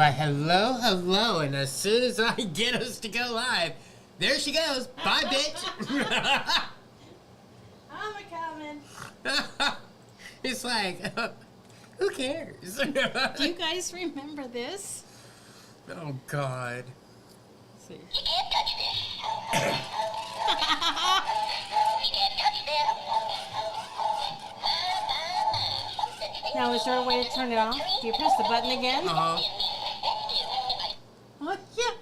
Why, hello, hello. And as soon as I get us to go live, there she goes. Bye, bitch. I'm a-coming. It's like, who cares? Do you guys remember this? Oh, God. Let's see. You can't touch this. You can't touch this. Now, is there a way to turn it off? Do you press the button again? Uh-huh. Oh, yeah.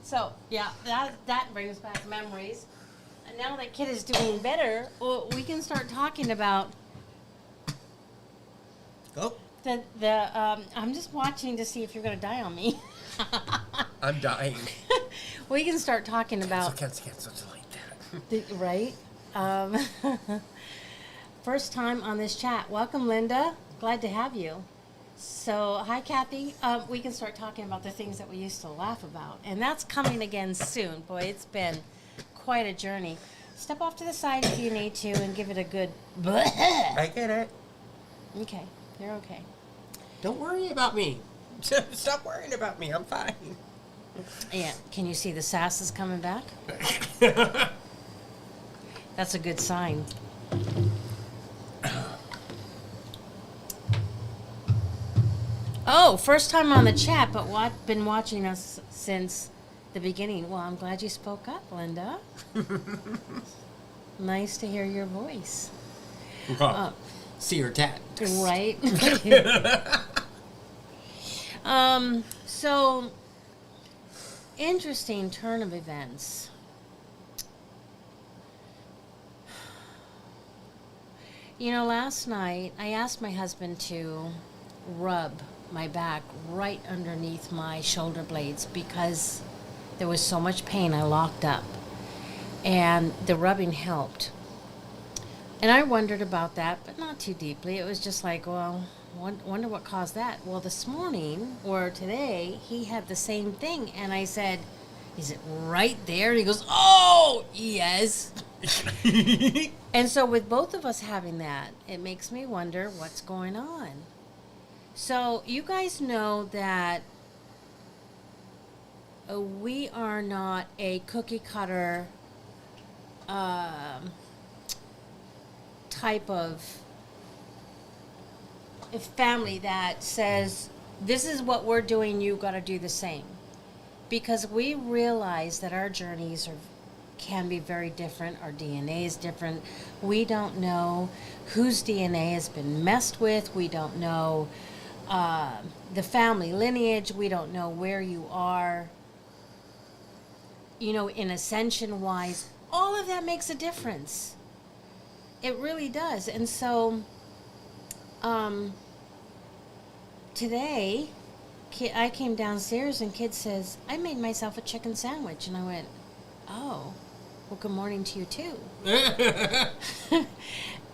So, yeah, that brings back memories. And now that Kidd is doing better, well, we can start talking about Oh, I'm just watching to see if you're going to die on me. I'm dying. We can start talking about... Cancel, delete that. Right? First time on this chat. Welcome, Linda. Glad to have you. So, hi, Kathy. We can start talking about the things that we used to laugh about. And that's coming again soon. Boy, it's been quite a journey. Step off to the side if you need to and give it a good... I get it. Okay, you're okay. Don't worry about me. Stop worrying about me. I'm fine. Yeah, can you see the sass is coming back? That's a good sign. Oh, first time on the chat, but been watching us since the beginning. Well, I'm glad you spoke up, Linda. Nice to hear your voice. See your tat. Right? So, interesting turn of events. You know, last night I asked my husband to rub my back right underneath my shoulder blades because there was so much pain I locked up. And the rubbing helped. And I wondered about that, but not too deeply. It was just like, well, wonder what caused that. Well, this morning, or today, he had the same thing. And I said, is it right there? And he goes, oh, yes. And so with both of us having that, it makes me wonder what's going on. So you guys know that we are not a cookie cutter type of family that says, this is what we're doing, you got to do the same. Because we realize that our journeys can be very different. Our DNA is different. We don't know whose DNA has been messed with. We don't know the family lineage. We don't know where you are, you know, in ascension-wise. All of that makes a difference. It really does. And so today, I came downstairs and Kidd says, I made myself a chicken sandwich. And I went, oh, well, good morning to you too.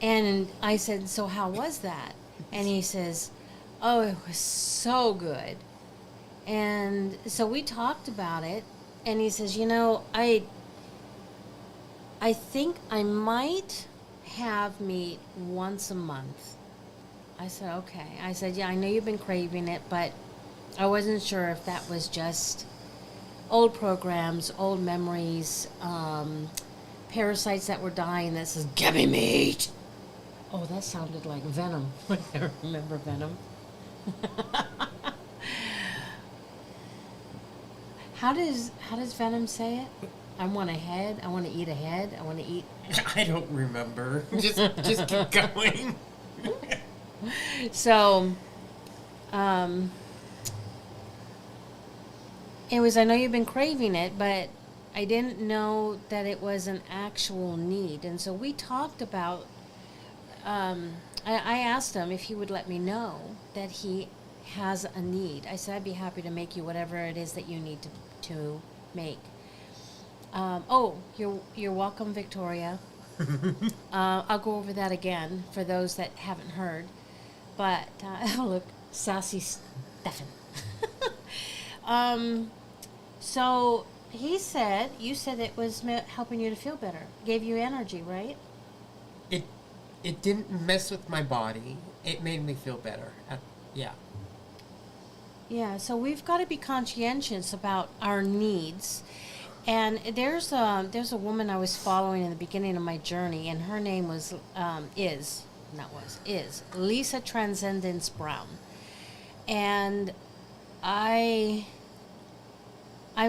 And I said, so how was that? And he says, oh, it was so good. And so we talked about it. And he says, you know, I think I might have meat once a month. I said, okay. I said, yeah, I know you've been craving it, but I wasn't sure if that was just old programs, old memories, parasites that were dying that says, give me meat. Oh, that sounded like Venom. I remember Venom. How does Venom say it? I want a head. I want to eat a head. I want to eat. I don't remember. Just keep going. So, anyways, I know you've been craving it, but I didn't know that it was an actual need. And so we talked about, I asked him if he would let me know that he has a need. I said, I'd be happy to make you whatever it is that you need to make. You're welcome, Victoria. I'll go over that again for those that haven't heard. But, look, sassy Stefan. So he said, you said it was helping you to feel better. Gave you energy, right? It didn't mess with my body. It made me feel better. Yeah. Yeah, so we've got to be conscientious about our needs. And there's a woman I was following in the beginning of my journey, and her name was is Lisa Transcendence Brown. And I'm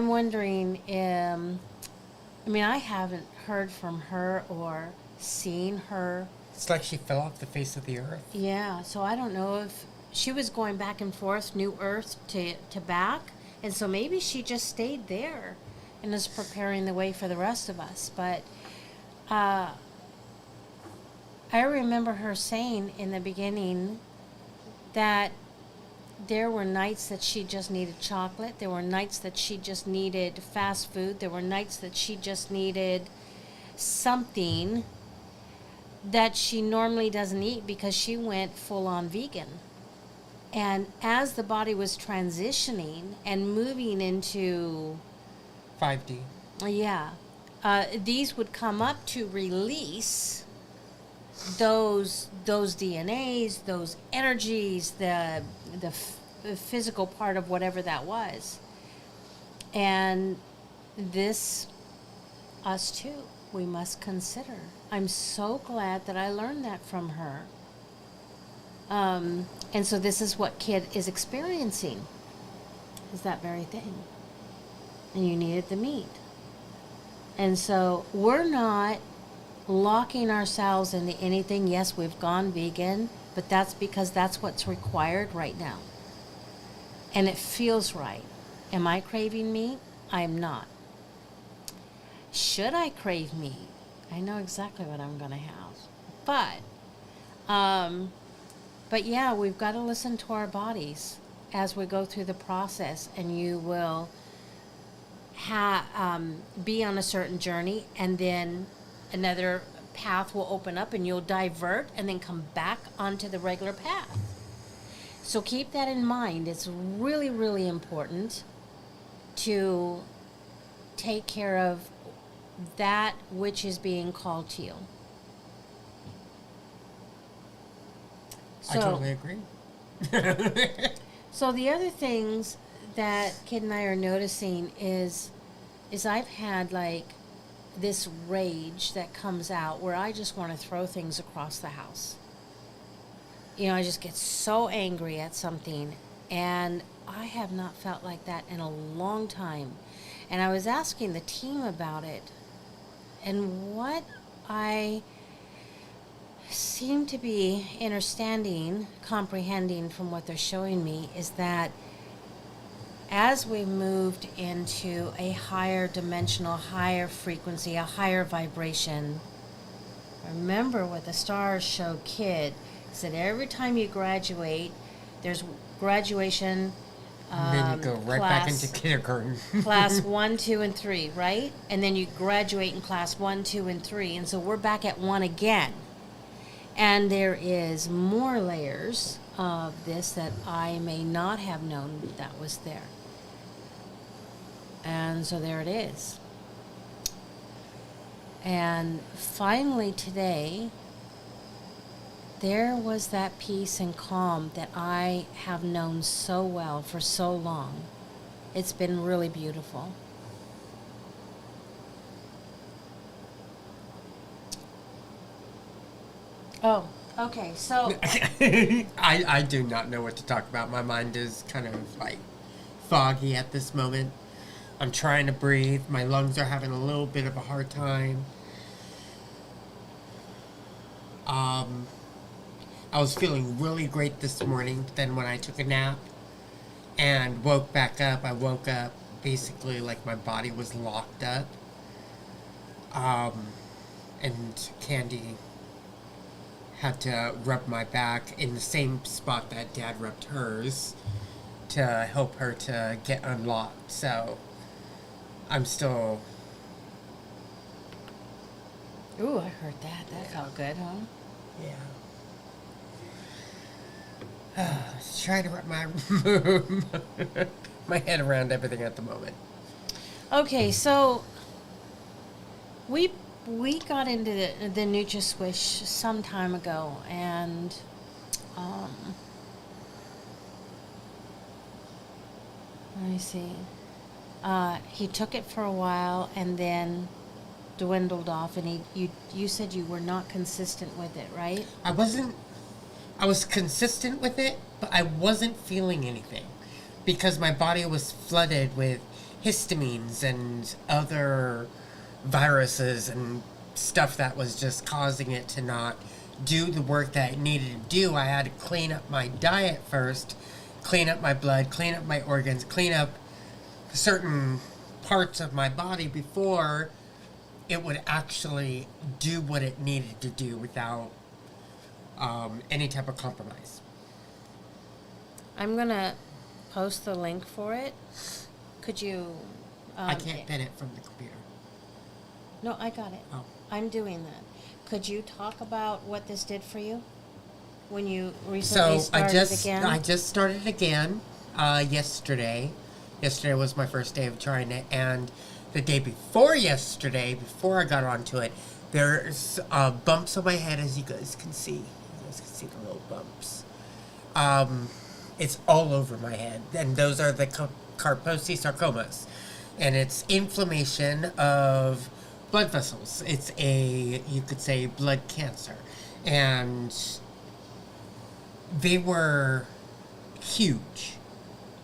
wondering, I haven't heard from her or seen her. It's like she fell off the face of the earth. Yeah, so I don't know if she was going back and forth, New Earth to back, and so maybe she just stayed there and is preparing the way for the rest of us. But I remember her saying in the beginning that there were nights that she just needed chocolate. There were nights that she just needed fast food. There were nights that she just needed something that she normally doesn't eat because she went full on vegan. And as the body was transitioning and moving into 5D. These would come up to release those DNAs, those energies, the physical part of whatever that was. And this, us too, we must consider. I'm so glad that I learned that from her. And so this is what Kidd is experiencing, is that very thing. And you needed the meat. And so we're not locking ourselves into anything. Yes, we've gone vegan, but that's because that's what's required right now. And it feels right. Am I craving meat? I'm not. Should I crave meat? I know exactly what I'm going to have. But yeah, we've got to listen to our bodies as we go through the process, and you will be on a certain journey, and then another path will open up and you'll divert and then come back onto the regular path. So keep that in mind. It's really, really important to take care of that which is being called to you. I totally agree. So the other things that Kidd and I are noticing is I've had like this rage that comes out where I just want to throw things across the house. I just get so angry at something, and I have not felt like that in a long time. And I was asking the team about it, and what I seem to be comprehending from what they're showing me is that as we moved into a higher dimensional, higher frequency, a higher vibration, remember what the stars show Kidd, is that every time you graduate, there's graduation. Then you go right back into kindergarten. Class 1, 2, and 3, right? And then you graduate in class 1, 2, and 3. And so we're back at 1 again. And there is more layers of this that I may not have known that was there. And so there it is. And finally today, there was that peace and calm that I have known so well for so long. It's been really beautiful. Oh, okay, so... I do not know what to talk about. My mind is kind of like foggy at this moment. I'm trying to breathe. My lungs are having a little bit of a hard time. I was feeling really great this morning. Then when I took a nap and woke back up, I woke up basically like my body was locked up. And Candy had to rub my back in the same spot that Dad rubbed hers to help her to get unlocked. So I'm still... Ooh, I heard that. That felt good, huh? Yeah. Trying to wrap my head around everything at the moment. Okay, so we got into the NutraSwish some time ago, I see. He took it for a while and then dwindled off, and you said you were not consistent with it, right? I was consistent with it, but I wasn't feeling anything because my body was flooded with histamines and other viruses and stuff that was just causing it to not do the work that it needed to do. I had to clean up my diet first, clean up my blood, clean up my organs, clean up certain parts of my body before it would actually do what it needed to do without any type of compromise. I'm going to post the link for it. Could you... I can't pin it from the computer. No, I got it. Oh. I'm doing that. Could you talk about what this did for you when you recently started again? I just started again yesterday. Yesterday was my first day of trying it, and the day before yesterday, before I got onto it, there's bumps on my head, as you guys can see. You guys can see the little bumps. It's all over my head, and those are the Kaposi sarcomas, and it's inflammation of blood vessels. It's you could say, blood cancer, and they were huge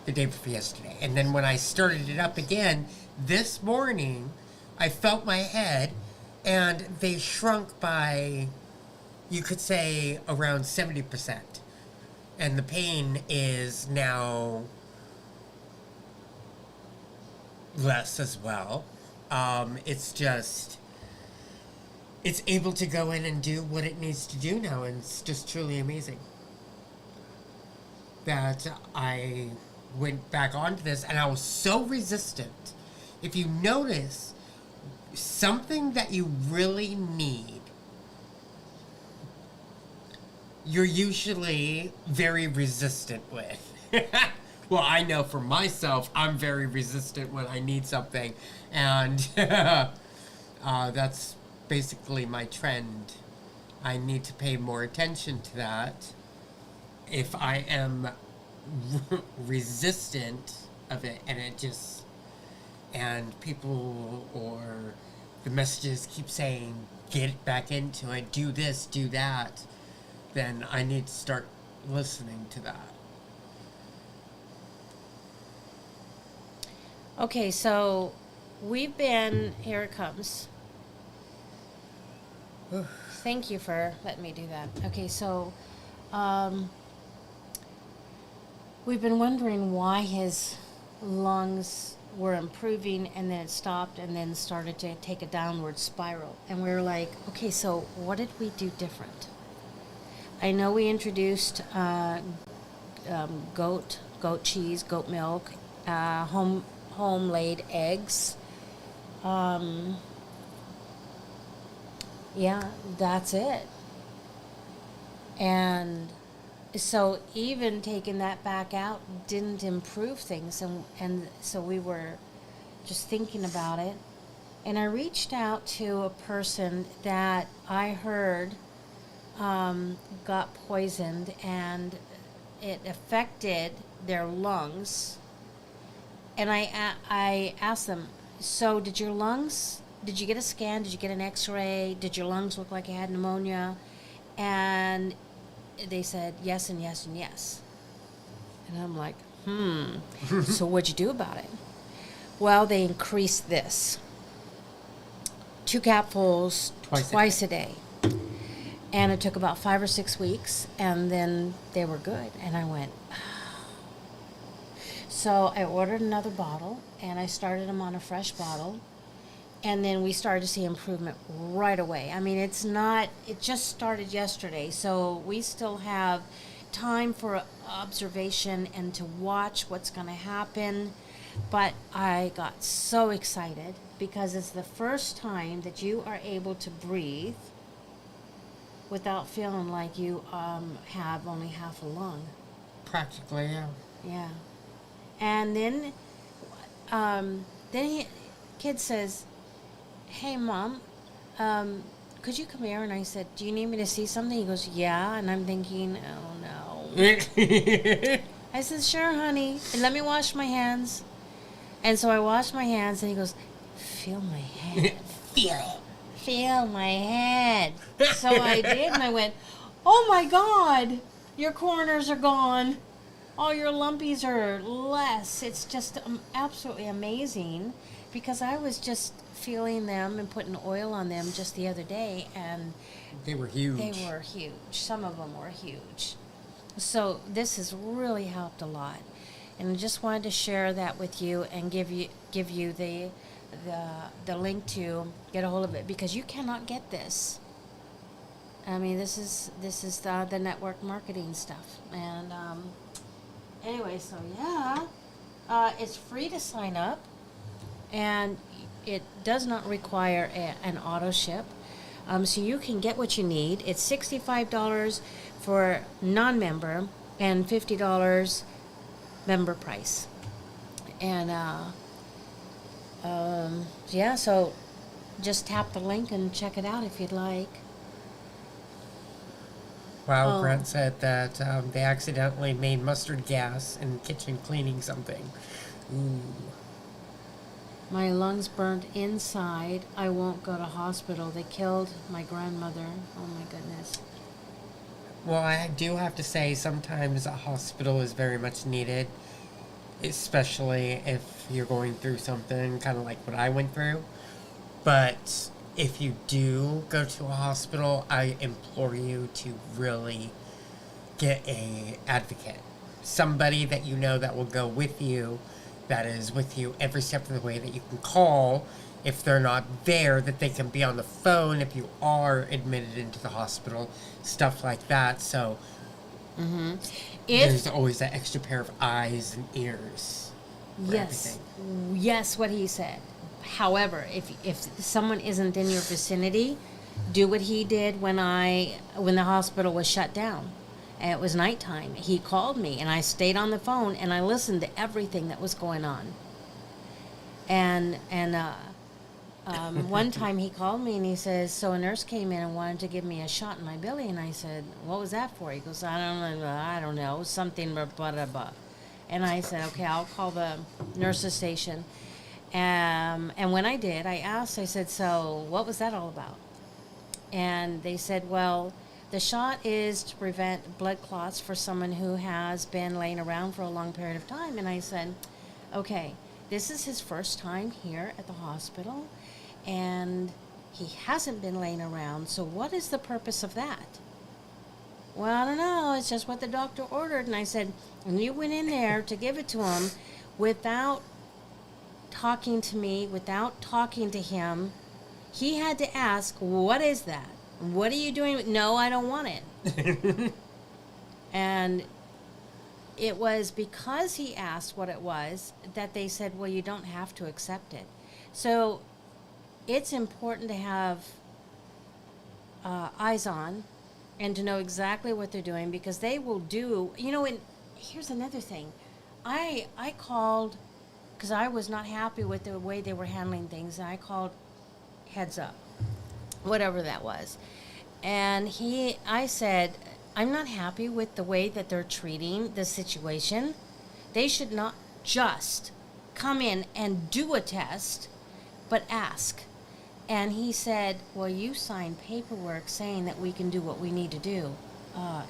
the day before yesterday. And then when I started it up again this morning, I felt my head, and they shrunk by, you could say, around 70%. And the pain is now less as well. It's able to go in and do what it needs to do now, and it's just truly amazing that I went back onto this, and I was so resistant. If you notice, something that you really need, you're usually very resistant with. Well, I know for myself, I'm very resistant when I need something, and that's basically my trend. I need to pay more attention to that. If I am resistant of it, and people or the messages keep saying, get back into it, do this, do that, then I need to start listening to that. Okay, so we've been... Here it comes. Thank you for letting me do that. Okay, so we've been wondering why his lungs were improving, and then it stopped, and then started to take a downward spiral. And we were like, okay, so what did we do different? I know we introduced goat cheese, goat milk, home laid eggs. Yeah, that's it. And so even taking that back out didn't improve things, and so we were just thinking about it. And I reached out to a person that I heard got poisoned, and it affected their lungs. And I asked them, so did you get a scan? Did you get an x-ray? Did your lungs look like you had pneumonia? And they said yes and yes and yes. And I'm like, so what'd you do about it? Well, they increased this. 2 capfuls twice a day. And it took about 5 or 6 weeks, and then they were good. And I went, So I ordered another bottle, and I started them on a fresh bottle. And then we started to see improvement right away. I mean, it just started yesterday, so we still have time for observation and to watch what's going to happen. But I got so excited because it's the first time that you are able to breathe without feeling like you have only half a lung. Practically, yeah. Yeah. And then Kidd says, hey, Mom, could you come here? And I said, do you need me to see something? He goes, yeah. And I'm thinking, oh, no. I said, sure, honey. And let me wash my hands. And so I washed my hands, and he goes, feel my head. Feel my head. So I did, and I went, oh my God, your corners are gone. All your lumpies are less. It's just absolutely amazing, because I was just feeling them and putting oil on them just the other day, and They were huge. they were huge. Some of them were huge. So this has really helped a lot. And I just wanted to share that with you and give you the link to get a hold of it, because you cannot get this. I mean, this is the network marketing stuff. And anyway, so yeah, it's free to sign up, and it does not require an auto ship. So you can get what you need. It's $65 for non-member and $50 member price. And yeah, so just tap the link and check it out if you'd like. Wow, Oh. Brent said that they accidentally made mustard gas in the kitchen cleaning something. Ooh. My lungs burned inside. I won't go to hospital. They killed my grandmother. Oh my goodness. Well, I do have to say, sometimes a hospital is very much needed, especially if you're going through something kind of like what I went through. But if you do go to a hospital, I implore you to really get a advocate. Somebody that you know that will go with you, that is with you every step of the way, that you can call if they're not there, that they can be on the phone if you are admitted into the hospital, stuff like that. So there's always that extra pair of eyes and ears for Yes, everything. yes, what he said. However, if someone isn't in your vicinity, do what he did when the hospital was shut down. And it was nighttime. He called me, and I stayed on the phone, and I listened to everything that was going on. And one time he called me, and he says, so a nurse came in and wanted to give me a shot in my belly, and I said, what was that for? He goes, I don't know, something blah, blah, blah. And I said, okay, I'll call the nurse's station. And when I did, I asked, I said, so what was that all about? And they said, well, the shot is to prevent blood clots for someone who has been laying around for a long period of time. And I said, okay, this is his first time here at the hospital, and he hasn't been laying around, so what is the purpose of that? Well, I don't know, it's just what the doctor ordered. And I said, and you went in there to give it to him without talking to me, without talking to him. He had to ask, what is that? What are you doing? No, I don't want it. And it was because he asked what it was that they said, well, you don't have to accept it. So it's important to have eyes on and to know exactly what they're doing, because they will do, and here's another thing. I called, because I was not happy with the way they were handling things, and I called Heads Up, whatever that was. And I said, I'm not happy with the way that they're treating the situation. They should not just come in and do a test, but ask. And he said, well, you signed paperwork saying that we can do what we need to do.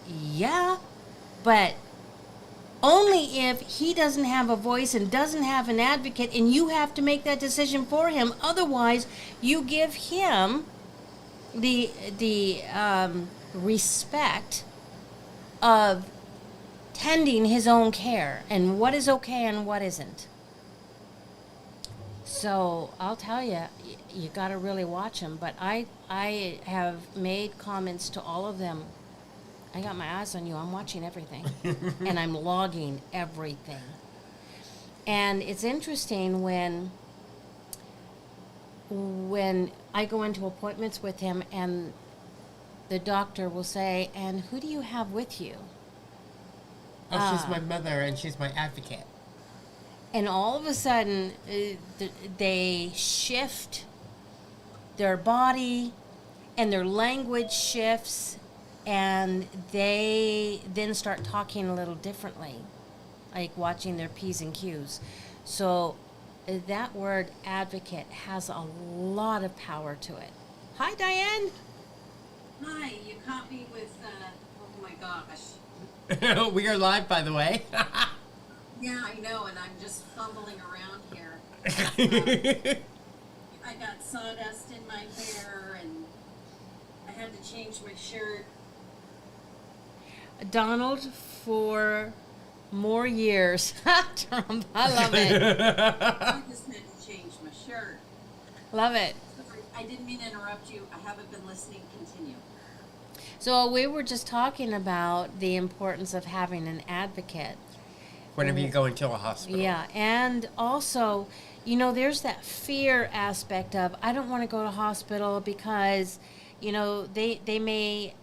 Yeah, but only if he doesn't have a voice and doesn't have an advocate, and you have to make that decision for him. Otherwise, you give him the respect of tending his own care and what is okay and what isn't. So I'll tell you, you got to really watch him. But I have made comments to all of them. I got my eyes on you. I'm watching everything. And I'm logging everything. And it's interesting when I go into appointments with him, and the doctor will say, and who do you have with you? Oh, she's my mother, and she's my advocate. And all of a sudden, they shift their body, and their language shifts, and they then start talking a little differently, like watching their P's and Q's. So that word advocate has a lot of power to it. Hi, Diane. Hi, you caught me with, oh my gosh. We are live, by the way. Yeah, I know, and I'm just fumbling around here. I got sawdust in my hair, and I had to change my shirt. Donald, for more years. Trump, I love it. I just had to change my shirt. Love it. Sorry, I didn't mean to interrupt you. I haven't been listening. Continue. So we were just talking about the importance of having an advocate. Whenever you go into a hospital. Yeah, and also, you know, there's that fear aspect of, I don't want to go to hospital because, you know, they may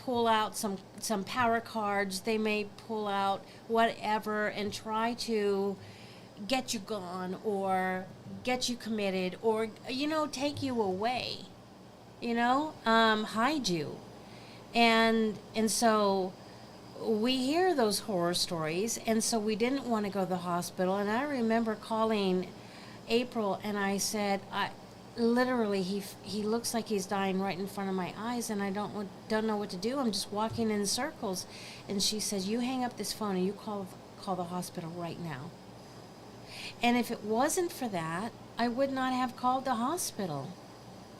pull out some power cards, they may pull out whatever and try to get you gone or get you committed or, you know, take you away, you know, hide you. And so we hear those horror stories, and so we didn't want to go to the hospital. And I remember calling April, and I said, literally, he looks like he's dying right in front of my eyes, and I don't know what to do. I'm just walking in circles. And she says, you hang up this phone and you call the hospital right now. And if it wasn't for that, I would not have called the hospital.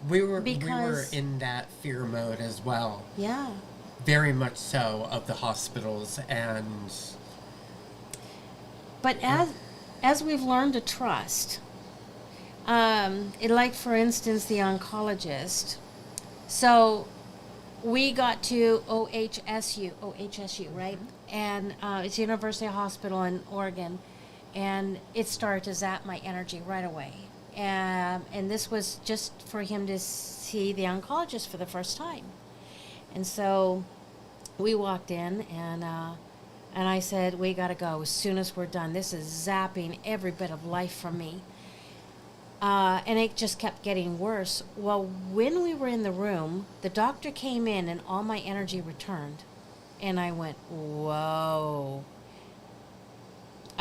We were Because- in that fear mode as well. Yeah. Very much so, of the hospitals. And But as we've learned to trust, like for instance the oncologist. So we got to OHSU, right? And it's University Hospital in Oregon, and it started to zap my energy right away. And this was just for him to see the oncologist for the first time. And so we walked in, and I said, we got to go as soon as we're done. This is zapping every bit of life from me. And it just kept getting worse. Well, when we were in the room, the doctor came in and all my energy returned. And I went, whoa.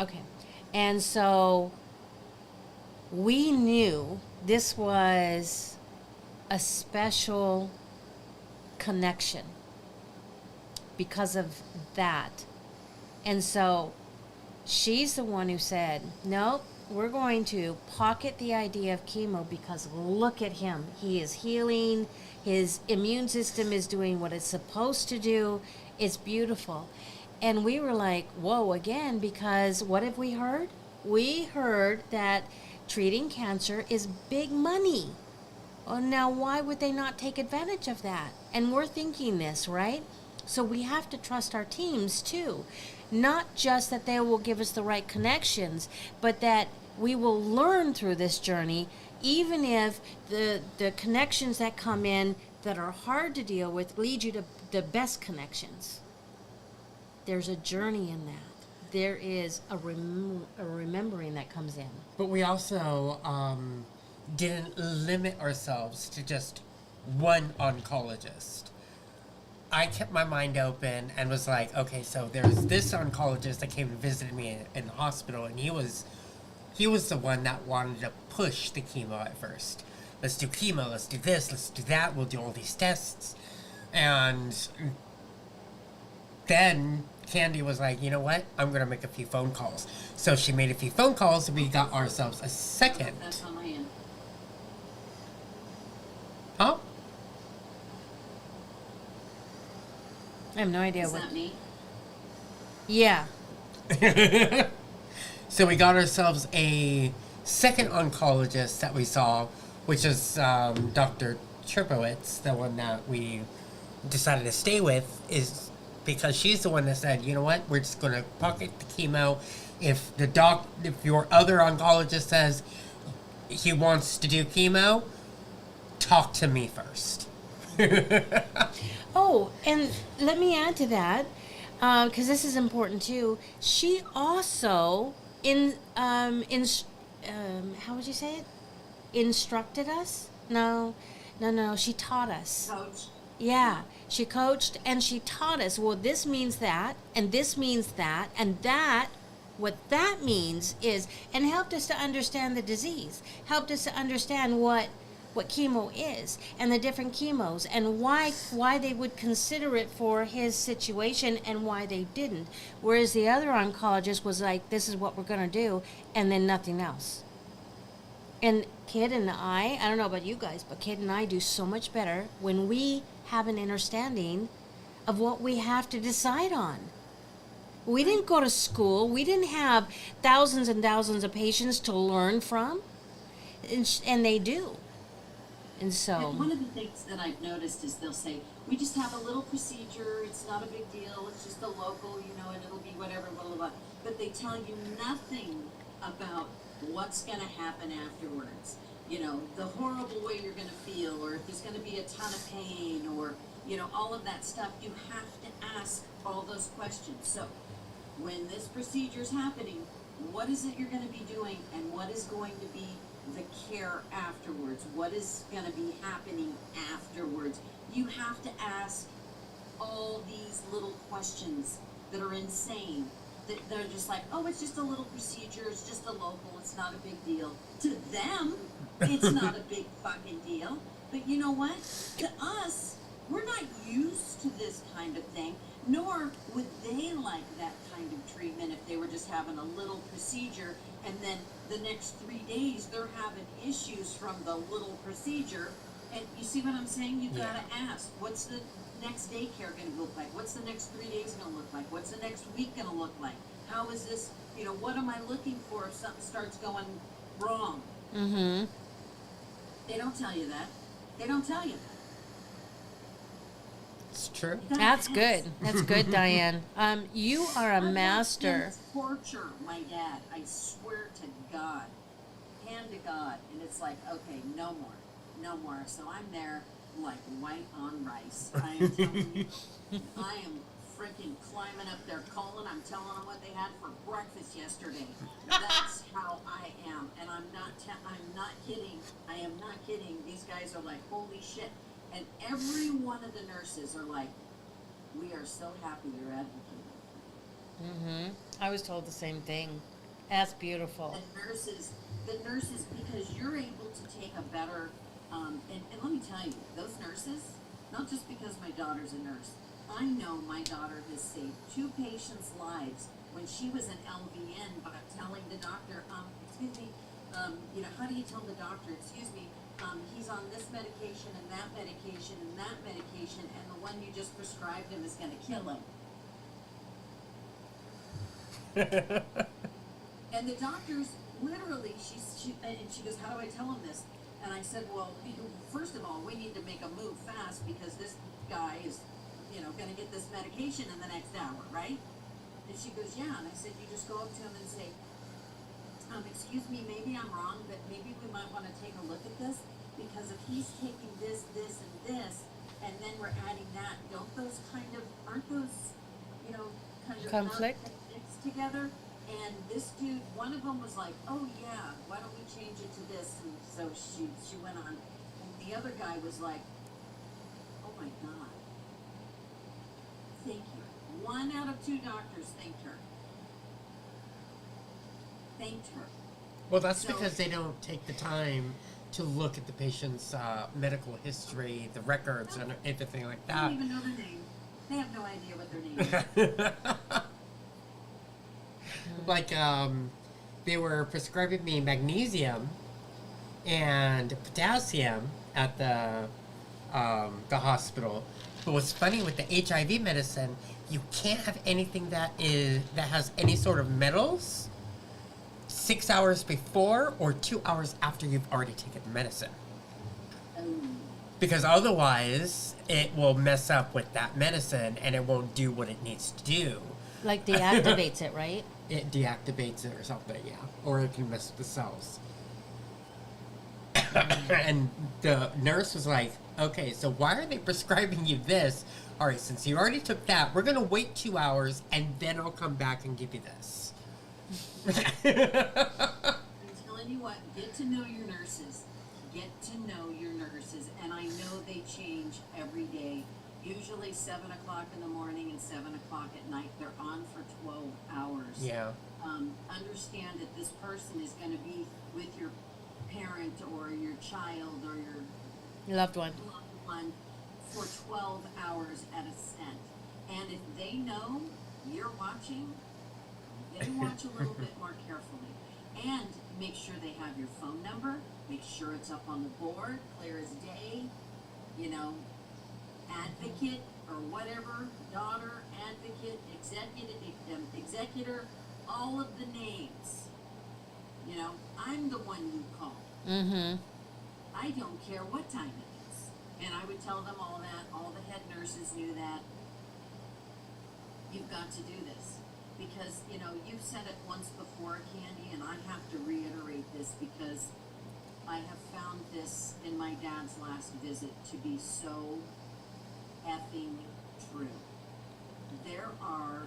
Okay. And so we knew this was a special connection because of that. And so she's the one who said, nope, we're going to pocket the idea of chemo because look at him. He is healing. His immune system is doing what it's supposed to do. It's beautiful. And we were like, whoa, again, because what have we heard? We heard that treating cancer is big money. Oh, now why would they not take advantage of that? And we're thinking this, right? So we have to trust our teams too. Not just that they will give us the right connections, but that we will learn through this journey, even if the connections that come in that are hard to deal with lead you to the best connections. There's a journey in that. There is a remembering that comes in. But we also didn't limit ourselves to just one oncologist. I kept my mind open and was like, okay, so there's this oncologist that came and visited me in the hospital, and he was the one that wanted to push the chemo at first. Let's do chemo, let's do this, let's do that, we'll do all these tests. And then Candy was like, you know what, I'm going to make a few phone calls. So she made a few phone calls, and we got ourselves a second. That's on my end. Huh? I have no idea Is what. that me? Yeah. So we got ourselves a second oncologist that we saw, which is Dr. Chirpowitz, the one that we decided to stay with, is because she's the one that said, you know what, we're just going to pocket the chemo. If your other oncologist says he wants to do chemo, talk to me first. Oh, and let me add to that, because this is important too. She also how would you say it? Instructed us? No. She taught us. Coach. Yeah, she coached and she taught us. Well, this means that, and this means that, and that What that means is, and helped us to understand the disease, helped us to understand what chemo is and the different chemos and why they would consider it for his situation and why they didn't. Whereas the other oncologist was like, this is what we're going to do, and then nothing else. And Kidd and I don't know about you guys, but Kidd and I do so much better when we have an understanding of what we have to decide on. We didn't go to school. We didn't have thousands and thousands of patients to learn from, and they do. And so, And one of the things that I've noticed is they'll say, we just have a little procedure, it's not a big deal, it's just a local, and it'll be whatever, blah, blah, blah. But they tell you nothing about what's going to happen afterwards. The horrible way you're going to feel, or if there's going to be a ton of pain, or, all of that stuff. You have to ask all those questions. So, when this procedure's happening, what is it you're going to be doing, and what is going to be the care afterwards? What is going to be happening afterwards? You have to ask all these little questions that are insane. That they're just like, oh, it's just a little procedure, it's just a local, it's not a big deal. To them, it's not a big fucking deal. But you know what? To us, we're not used to this kind of thing, nor would they like that kind of treatment if they were just having a little procedure and then the next 3 days they're having issues from the little procedure. And you see what I'm saying? You gotta ask, what's the next daycare gonna look like? What's the next 3 days gonna look like? What's the next week gonna look like? How is this, what am I looking for if something starts going wrong? mm-hmm. They don't tell you that. They don't tell you that. It's true. That's good. That's good, Diane. You are a master. Torture my dad. I swear to God, hand to God, and it's like, okay, no more. So I'm there like white on rice. I am telling you, I am freaking climbing up their colon. I'm telling them what they had for breakfast yesterday. That's how I am, and I'm not kidding. I am not kidding. These guys are like, holy shit. And every one of the nurses are like, we are so happy you're advocating. Mm-hmm. I was told the same thing. That's beautiful. The nurses, because you're able to take a better, and let me tell you, those nurses, not just because my daughter's a nurse, I know my daughter has saved 2 patients' lives when she was an LVN by telling the doctor, excuse me, how do you tell the doctor, excuse me, he's on this medication and that medication and that medication, and the one you just prescribed him is going to kill him. And the doctors literally, she goes, how do I tell him this? And I said, well, first of all, we need to make a move fast because this guy is, going to get this medication in the next hour, right? And she goes, yeah. And I said, you just go up to him and say, excuse me, maybe I'm wrong, but maybe we might want to take a look at this, because if he's taking this, this, and this, and then we're adding that, aren't those, kind of Conflict? not mixed together? And this dude, one of them was like, oh yeah, why don't we change it to this? And so she went on, and the other guy was like, oh my God, thank you. 1 out of 2 doctors thanked her. Well, that's because they don't take the time to look at the patient's medical history, the records, and everything like They that. don't even know their name. They have no idea what their name is. Like, they were prescribing me magnesium and potassium at the hospital. But what's funny with the HIV medicine, you can't have anything that has any sort of metals 6 hours before or 2 hours after you've already taken the medicine. Because otherwise, it will mess up with that medicine and it won't do what it needs to do. Like deactivates it, right? It deactivates it or something, yeah. Or it can mess with the cells. And the nurse was like, okay, so why are they prescribing you this? All right, since you already took that, we're going to wait 2 hours and then I'll come back and give you this. I'm telling you what, get to know your nurses. Get to know your nurses. And I know they change every day. usually 7 o'clock in the morning and 7 o'clock at night. They're on for 12 hours. Yeah. Understand that this person is going to be with your parent or your child or your Loved one. loved one for 12 hours at Ascent. And if they know you're watching, they watch a little bit more carefully. And make sure they have your phone number, make sure it's up on the board, clear as day, you know, advocate or whatever, daughter, advocate, executor, all of the names. You know, I'm the one you call. Mm-hmm. I don't care what time it is. And I would tell them all that. All the head nurses knew that. You've got to do this. Because, you know, you've said it once before, Candy, and I have to reiterate this because I have found this in my dad's last visit to be so effing true. There are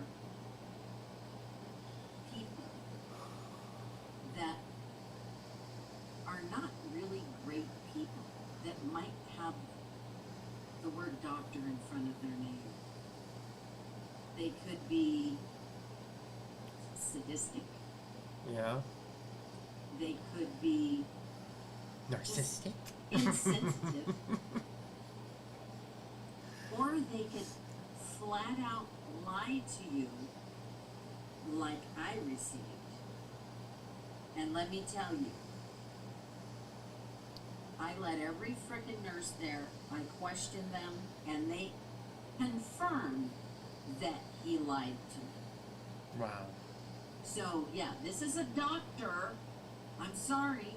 people that are not really great people that might have the word doctor in front of their name. They could be sadistic. Yeah. They could be Narcissistic. insensitive. Or they could flat out lie to you like I received. And let me tell you, I let every frickin' nurse there, I questioned them, and they confirmed that he lied to me. Wow. So, yeah, this is a doctor. I'm sorry.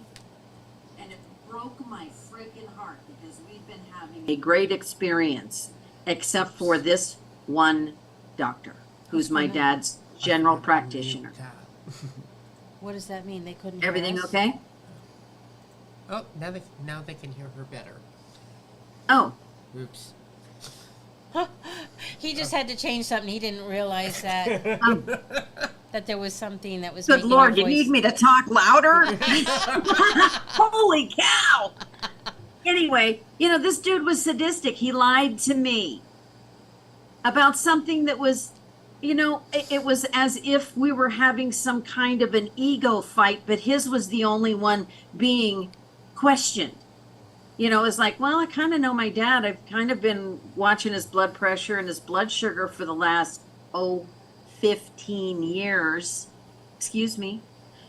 And it broke my freaking heart because we've been having a great experience, except for this one doctor, who's my dad's general practitioner. What does that mean? They couldn't hear Everything us? okay? Oh, now they can hear her better. Oh, Oops. He just had to change something. He didn't realize that that there was something that was good making Lord, our you voice... need me to talk louder? Holy cow! Anyway, you know, this dude was sadistic. He lied to me about something that was, you know, it was as if we were having some kind of an ego fight, but his was the only one being questioned. You know, it's like, well, I kind of know my dad. I've kind of been watching his blood pressure and his blood sugar for the last, 15 years. Excuse me.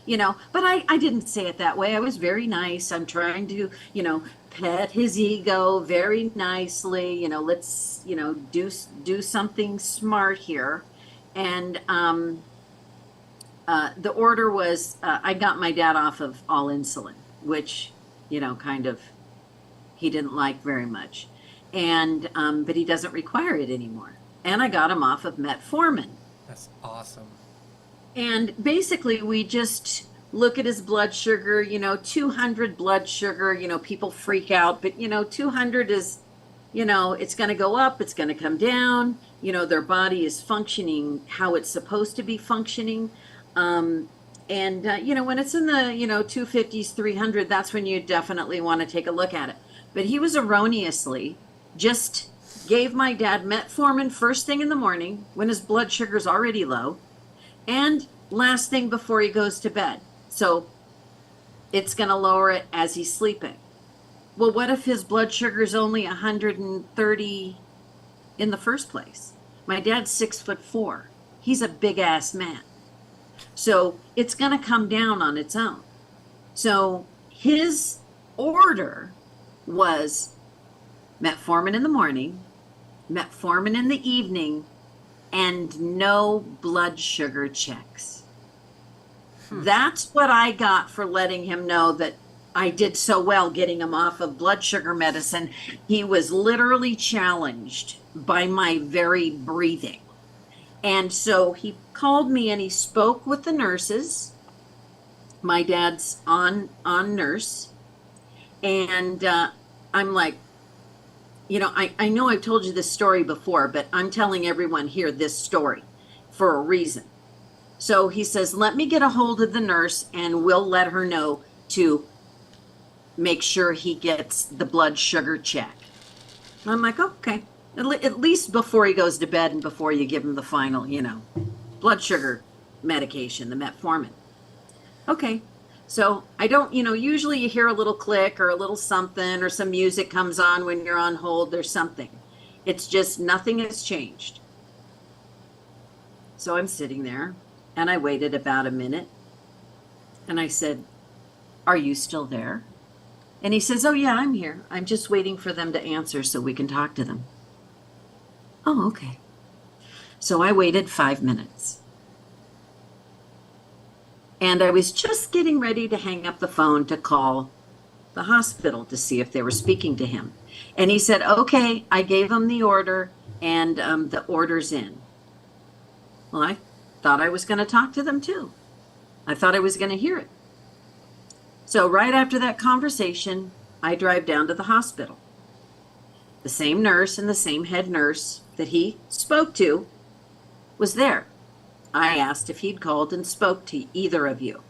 You know, but I didn't say it that way. I was very nice. I'm trying to, you know, pet his ego very nicely. You know, let's, you know, do something smart here. And the order was, I got my dad off of all insulin, which, you know, kind of he didn't like very much. And but he doesn't require it anymore. And I got him off of metformin. That's awesome. And basically we just look at his blood sugar, you know, 200 blood sugar, you know, people freak out, but you know, 200 is, you know, it's going to go up, it's going to come down, you know, their body is functioning how it's supposed to be functioning. You know, when it's in the, you know, 250s, 300, that's when you definitely want to take a look at it. But he was erroneously just gave my dad metformin first thing in the morning when his blood sugar's already low and last thing before he goes to bed. So it's going to lower it as he's sleeping. Well, what if his blood sugar's only 130 in the first place? My dad's 6'4". He's a big ass man. So it's going to come down on its own. So his order was metformin in the morning, metformin in the evening, and no blood sugar checks. That's what I got for letting him know that I did so well getting him off of blood sugar medicine. He was literally challenged by my very breathing. And so he called me and he spoke with the nurses. My dad's on nurse. And I'm like, you know, I know I've told you this story before, but I'm telling everyone here this story for a reason. So he says, let me get a hold of the nurse and we'll let her know to make sure he gets the blood sugar check. And I'm like, okay. At least before he goes to bed and before you give him the final, blood sugar medication, the metformin. Okay. So I don't, usually you hear a little click or a little something or some music comes on when you're on hold. There's something. It's just nothing has changed. So I'm sitting there and I waited about a minute and I said, "Are you still there?" And he says, "Oh, yeah, I'm here. I'm just waiting for them to answer so we can talk to them." Oh, okay. So I waited 5 minutes. And I was just getting ready to hang up the phone to call the hospital to see if they were speaking to him. And he said, "Okay, I gave him the order and the order's in." Well, I thought I was going to talk to them too. I thought I was going to hear it. So right after that conversation, I drive down to the hospital. The same nurse and the same head nurse that he spoke to was there. I asked if he'd called and spoke to either of you.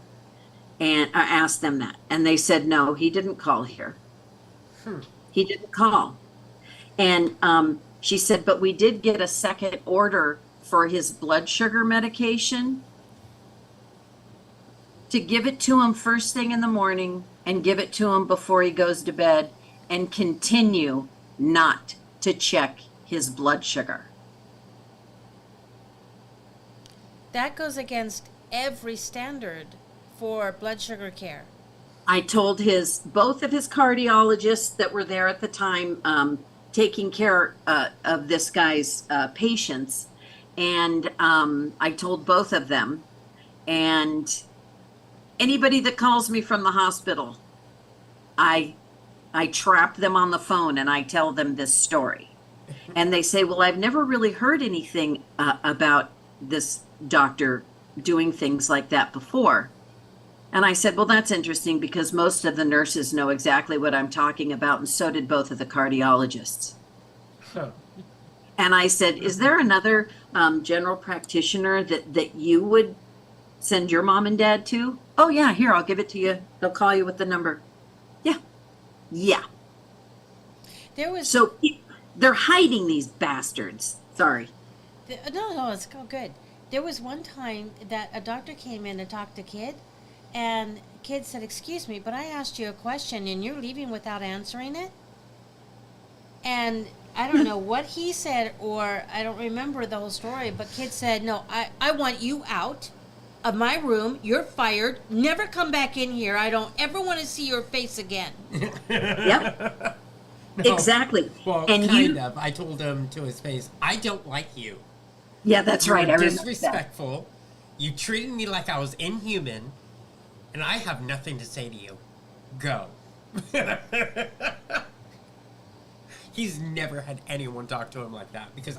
And I asked them that. And they said, no, he didn't call here. He didn't call. And she said, but we did get a second order for his blood sugar medication to give it to him first thing in the morning and give it to him before he goes to bed and continue not to check his blood sugar. That goes against every standard for blood sugar care. I told both of his cardiologists that were there at the time taking care of this guy's patients, and I told both of them, and anybody that calls me from the hospital, I trap them on the phone and I tell them this story. And they say, well, I've never really heard anything about this doctor doing things like that before. And I said, well, that's interesting because most of the nurses know exactly what I'm talking about, and so did both of the cardiologists. Huh. And I said, is there another general practitioner that you would send your mom and dad to? Oh, yeah, here, I'll give it to you. They'll call you with the number. Yeah. Yeah. So they're hiding these bastards. Sorry. No, it's all good. There was one time that a doctor came in to talk to Kidd, and Kidd said, "Excuse me, but I asked you a question and you're leaving without answering it?" And I don't know what he said, or I don't remember the whole story, but Kidd said, "No, I want you out of my room. You're fired. Never come back in here. I don't ever want to see your face again." Yep. No. Exactly. Well, and kind of. I told him to his face, I don't like you. Yeah, that's right. I You're remember that. disrespectful. You treated me like I was inhuman, and I have nothing to say to you. Go. He's never had anyone talk to him like that, because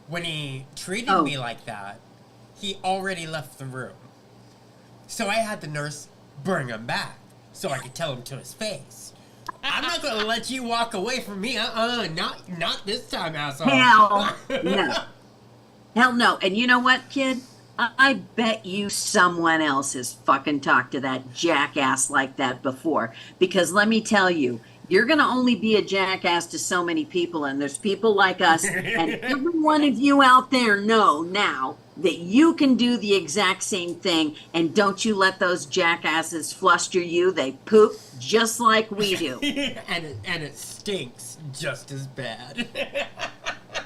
when he treated me like that, he already left the room. So I had the nurse bring him back so I could tell him to his face. I'm not going to let you walk away from me. Not this time, asshole. Hell no. Hell no. And you know what, kid? I bet you someone else has fucking talked to that jackass like that before. Because let me tell you, you're going to only be a jackass to so many people. And there's people like us. And every one of you out there know now that you can do the exact same thing. And don't you let those jackasses fluster you. They poop just like we do. and it stinks just as bad.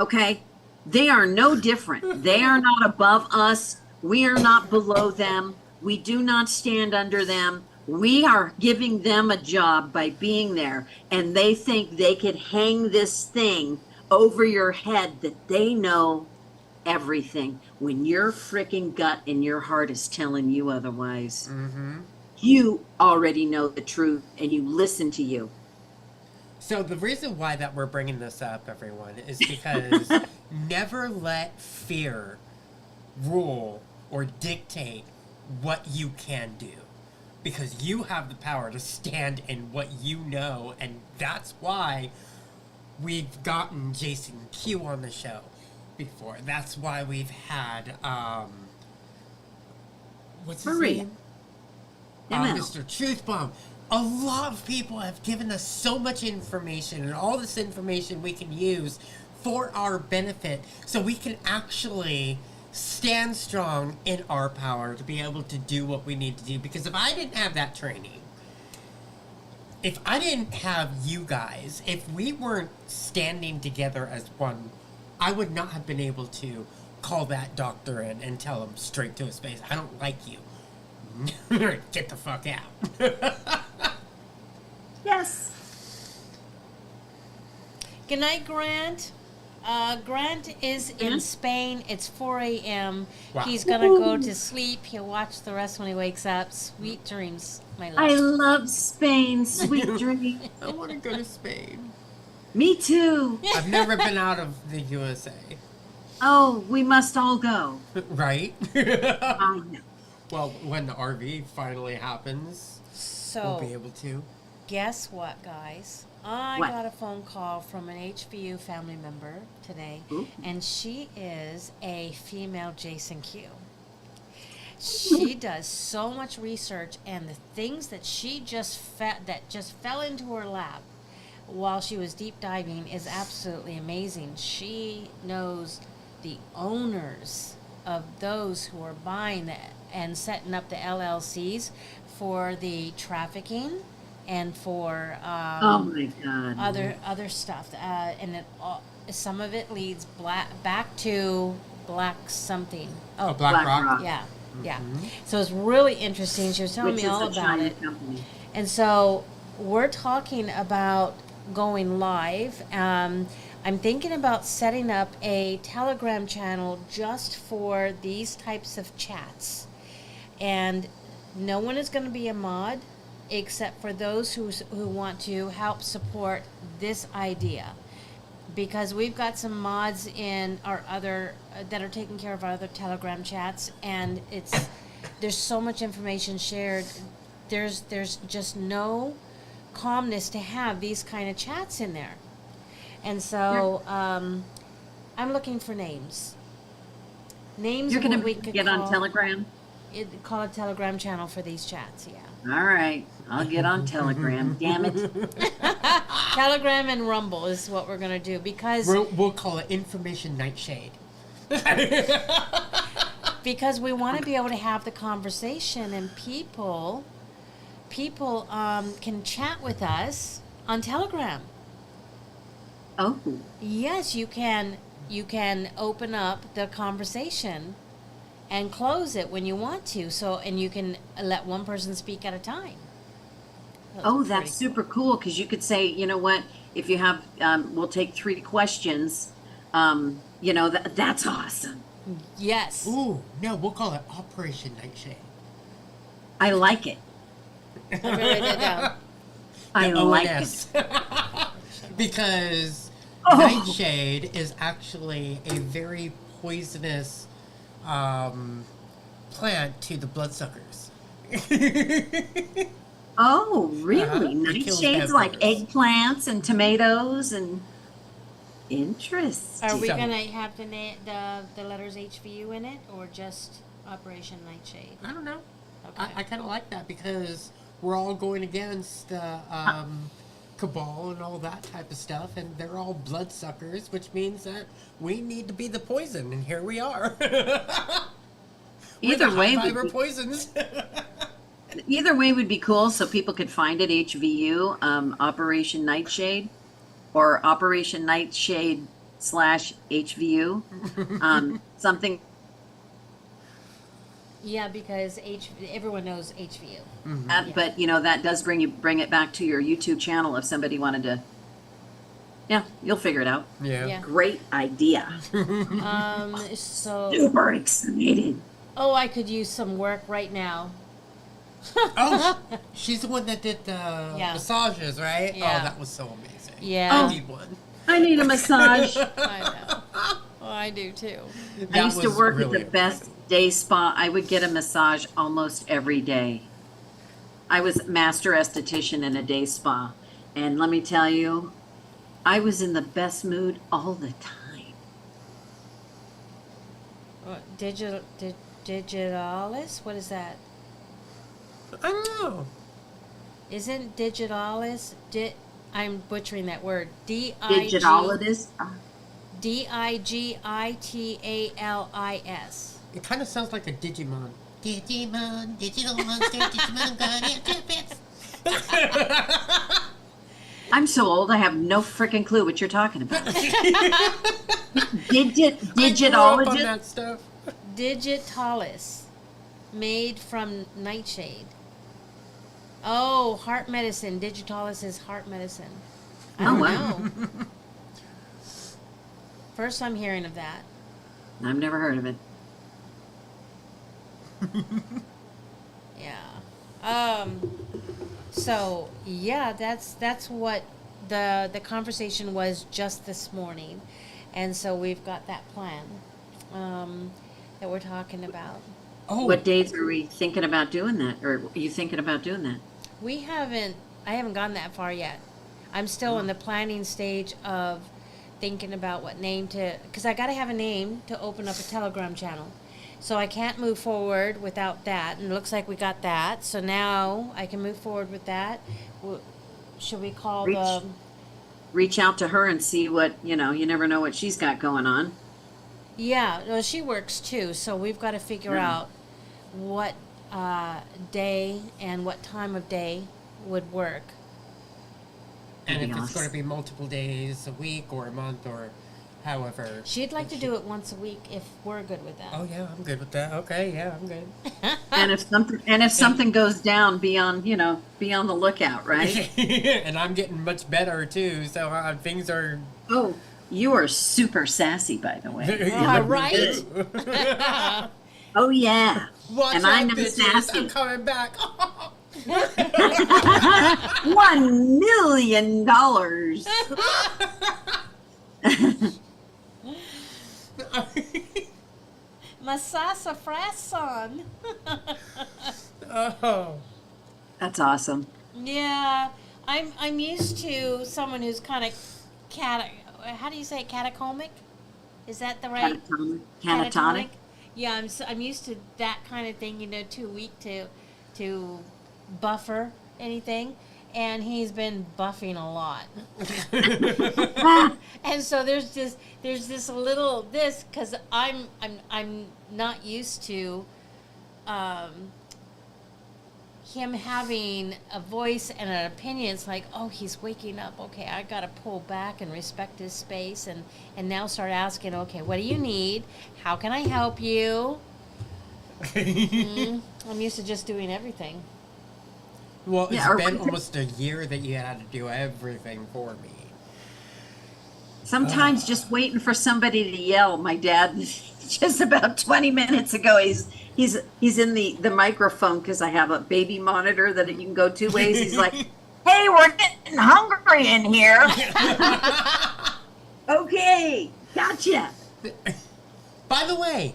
Okay? They are no different. They are not above us. We are not below them. We do not stand under them. We are giving them a job by being there. And they think they could hang this thing over your head that they know everything when your freaking gut and your heart is telling you otherwise. Mm-hmm. You already know the truth and you listen to you. So the reason why that we're bringing this up, everyone, is because never let fear rule or dictate what you can do. Because you have the power to stand in what you know, and that's why we've gotten Jason Q on the show before. That's why we've had, what's his Maria. name? ML. Mr. Truth Bomb. A lot of people have given us so much information, and all this information we can use for our benefit so we can actually stand strong in our power to be able to do what we need to do. Because if I didn't have that training, if I didn't have you guys, if we weren't standing together as one, I would not have been able to call that doctor in and tell him straight to his face, I don't like you. Get the fuck out. Yes. Good night, Grant. Grant is in Spain. It's 4 a.m. Wow. He's going to go to sleep. He'll watch the rest when he wakes up. Sweet dreams, my love. I love Spain. Sweet dreams. I want to go to Spain. Me too. I've never been out of the USA. Oh, we must all go. Right? I know. Well, when the RV finally happens, So, we'll be able to. guess what, guys? I What? got a phone call from an HVU family member today, Ooh. and she is a female Jason Q. She does so much research, and the things that she just fell into her lap while she was deep diving is absolutely amazing. She knows the owners of those who are buying that and setting up the LLCs for the trafficking and for Oh my God. other stuff, and it all, some of it leads back to black something. Oh, Black Rock? Yeah, yeah. So it's really interesting. She was telling Which me is all a about China it. company. And so we're talking about going live. I'm thinking about setting up a Telegram channel just for these types of chats. And no one is going to be a mod except for those who want to help support this idea. Because we've got some mods in our other, that are taking care of our other Telegram chats, and there's so much information shared. There's just no calmness to have these kind of chats in there. And so I'm looking for names. Names You're of what going we to could get on Telegram? call a Telegram channel for these chats, yeah. All right. I'll get on Telegram. Damn it. Telegram and Rumble is what we're going to do, because We'll call it Information Nightshade. because we want to be able to have the conversation, and people can chat with us on Telegram. Oh. Yes, you can open up the conversation and close it when you want to. So, and you can let one person speak at a time. Oh, that's super cool, because you could say, you know what, if you have, we'll take 3 questions. You know, that's awesome. Yes. Ooh, no, we'll call it Operation Nightshade. I like it. Let me write that down. I The like ONS. it. Because Oh. nightshade is actually a very poisonous plant to the bloodsuckers. Oh, really? It kills Nightshades like vampires. eggplants and tomatoes and interesting. Are we So- going to have the letters HVU in it, or just Operation Nightshade? I don't know. Okay. I kind of like that, because we're all going against cabal and all that type of stuff, and they're all bloodsuckers, which means that we need to be the poison, and here we are. Either way, fiber would be, poisons. either way would be cool, so people could find it. HVU, Operation Nightshade, or Operation Nightshade / HVU, something. Yeah, because everyone knows HVU. But you know, that does bring it back to your YouTube channel if somebody wanted to. Yeah, you'll figure it out. Yeah. Great idea. So, Super excited. oh, I could use some work right now. Oh, she's the one that did the Yeah. massages, right? Yeah. Oh, that was so amazing. Yeah. I need one. I need a massage. I know. Oh, I do too. I That used to was work really at the best day spa. I would get a massage almost every day. I was master esthetician in a day spa. And let me tell you, I was in the best mood all the time. Digitalis? What is that? I don't know. Isn't digitalis? I'm butchering that word. Digitalis. Digitalis. It kind of sounds like a Digimon. Digimon, digital monster, Digimon guardian tidbits. I'm so old, I have no freaking clue what you're talking about. Digitologist? On that stuff. Digitalis. Made from nightshade. Oh, heart medicine. Digitalis is heart medicine. I don't know. First I'm hearing of that. I've never heard of it. Yeah. So yeah, that's what the conversation was just this morning, and so we've got that plan that we're talking about. Oh, What days are we thinking about doing that? Or are you thinking about doing that? I haven't gone that far yet. I'm still in the planning stage of thinking about what name to, because I got to have a name to open up a Telegram channel. So I can't move forward without that. And it looks like we got that. So now I can move forward with that. Should we call Reach out to her and see what, you never know what she's got going on. Yeah, well, she works too. So we've got to figure out what day and what time of day would work. and if That'd be it's going to be multiple days, a week or a month or however. She'd like to do it once a week if we're good with that. Oh yeah, I'm good with that. Okay, yeah, I'm good. And if something goes down, be on the lookout, right? And I'm getting much better too. So things are. Oh, you are super sassy, by the way. Right? Oh yeah. Watch and out, I know bitches, sassy. I'm coming back. $1 million. My sassafras. Oh. That's awesome. Yeah, I'm used to someone who's kind of how do you say it, catacomic? Is that the right? Catatonic. Yeah, I'm used to that kind of thing. Too weak to buffer anything, and he's been buffing a lot. And so there's this little because I'm not used to him having a voice and an opinion. It's like, oh, he's waking up. Okay, I got to pull back and respect his space, and now start asking, okay, what do you need? How can I help you? I'm used to just doing everything. Well, it's Yeah, been almost a year that you had to do everything for me. Sometimes just waiting for somebody to yell. My dad, just about 20 minutes ago, he's in the microphone because I have a baby monitor that you can go two ways. He's like, "Hey, we're getting hungry in here." Okay, gotcha. By the way,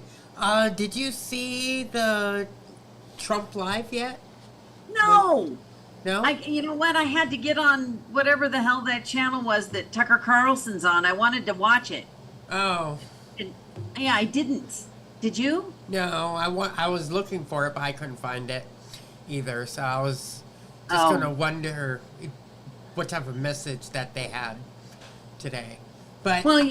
did you see the Trump live yet? No. No? You know what? I had to get on whatever the hell that channel was that Tucker Carlson's on. I wanted to watch it. Oh. And, yeah, I didn't. Did you? No, I was looking for it, but I couldn't find it either. So I was just going to wonder what type of message that they had today. But Well,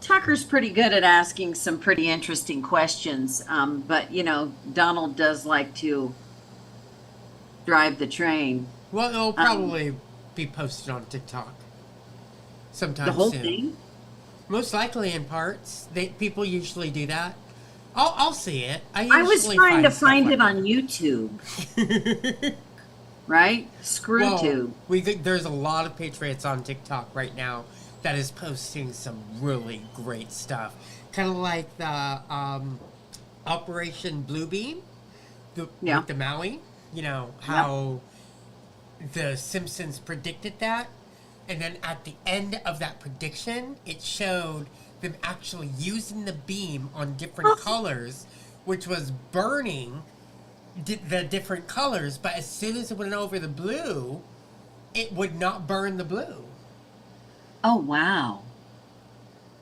Tucker's pretty good at asking some pretty interesting questions. But, Donald does like to drive the train. well, it'll probably be posted on TikTok sometime The whole soon. thing? Most likely in parts. People usually do that. I'll see it. I was usually trying to stuff find like it on YouTube, right? ScrewTube. There's a lot of patriots on TikTok right now that is posting some really great stuff. Kind of like the Operation Bluebeam with the Maui. How the Simpsons predicted that. And then at the end of that prediction, it showed them actually using the beam on different colors, which was burning the different colors. But as soon as it went over the blue, it would not burn the blue. Oh, wow.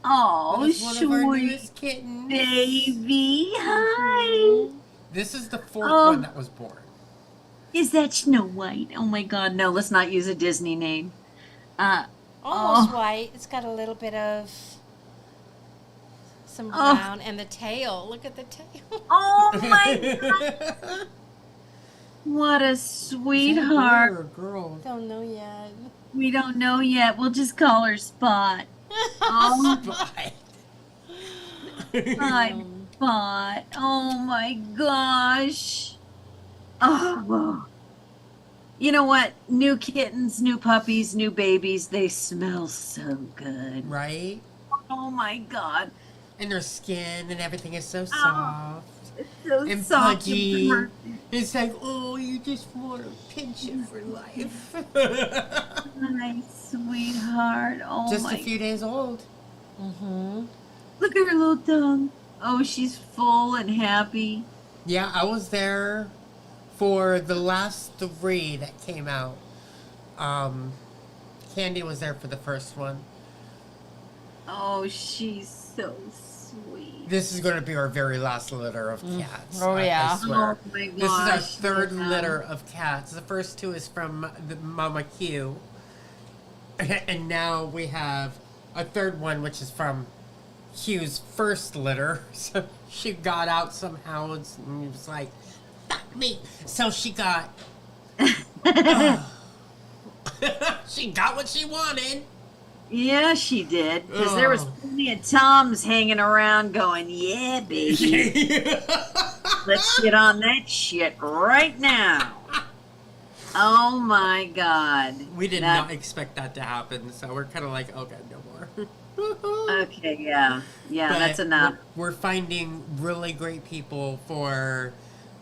Oh, That was one of our sweet newest kittens. baby. Hi. This is the fourth one that was born. Is that Snow White? Oh, my God. No, let's not use a Disney name. Almost white. It's got a little bit of some Oh. brown, and the tail. Look at the tail. Oh my God. What a sweetheart. Or a girl? Don't know yet. We don't know yet. We'll just call her Spot. Oh Spot. my Spot. Oh my gosh. Oh. You know what? New kittens, new puppies, new babies, they smell so good. Right? Oh my God. And their skin and everything is so soft. It's so And soft pudgy. and It's like, oh, you just want to pinch it for life. my sweetheart. Oh Just my a few days old. Mm-hmm. Look at her little tongue. Oh, she's full and happy. Yeah, I was there for the last 3 that came out. Candy was there for the first one. Oh, she's so sweet. This is going to be our very last litter of cats. Oh, yeah. I swear. Oh my gosh. This is our third yeah. litter of cats. The first 2 is from the Mama Q. And now we have a third one, which is from Q's first litter. So she got out somehow and was like, fuck me. So she got... she got what she wanted. Yeah, she did. Because there was plenty of Toms hanging around going, yeah, baby. Let's get on that shit right now. Oh my God. We did That- not expect that to happen, so we're kind of like, okay, no more. Okay, yeah. Yeah, But that's enough. We're finding really great people for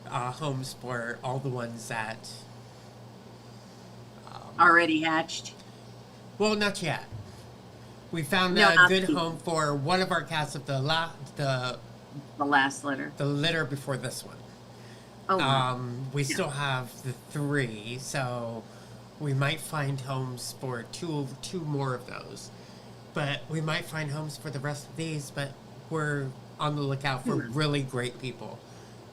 homes for all the ones that. Already hatched. Well, not yet. We found No, a not good the- home for one of our cats of the The last litter. the litter before this one. Oh, wow. We still have the 3, so we might find homes for two more of those. But we might find homes for the rest of these, but we're on the lookout for really great people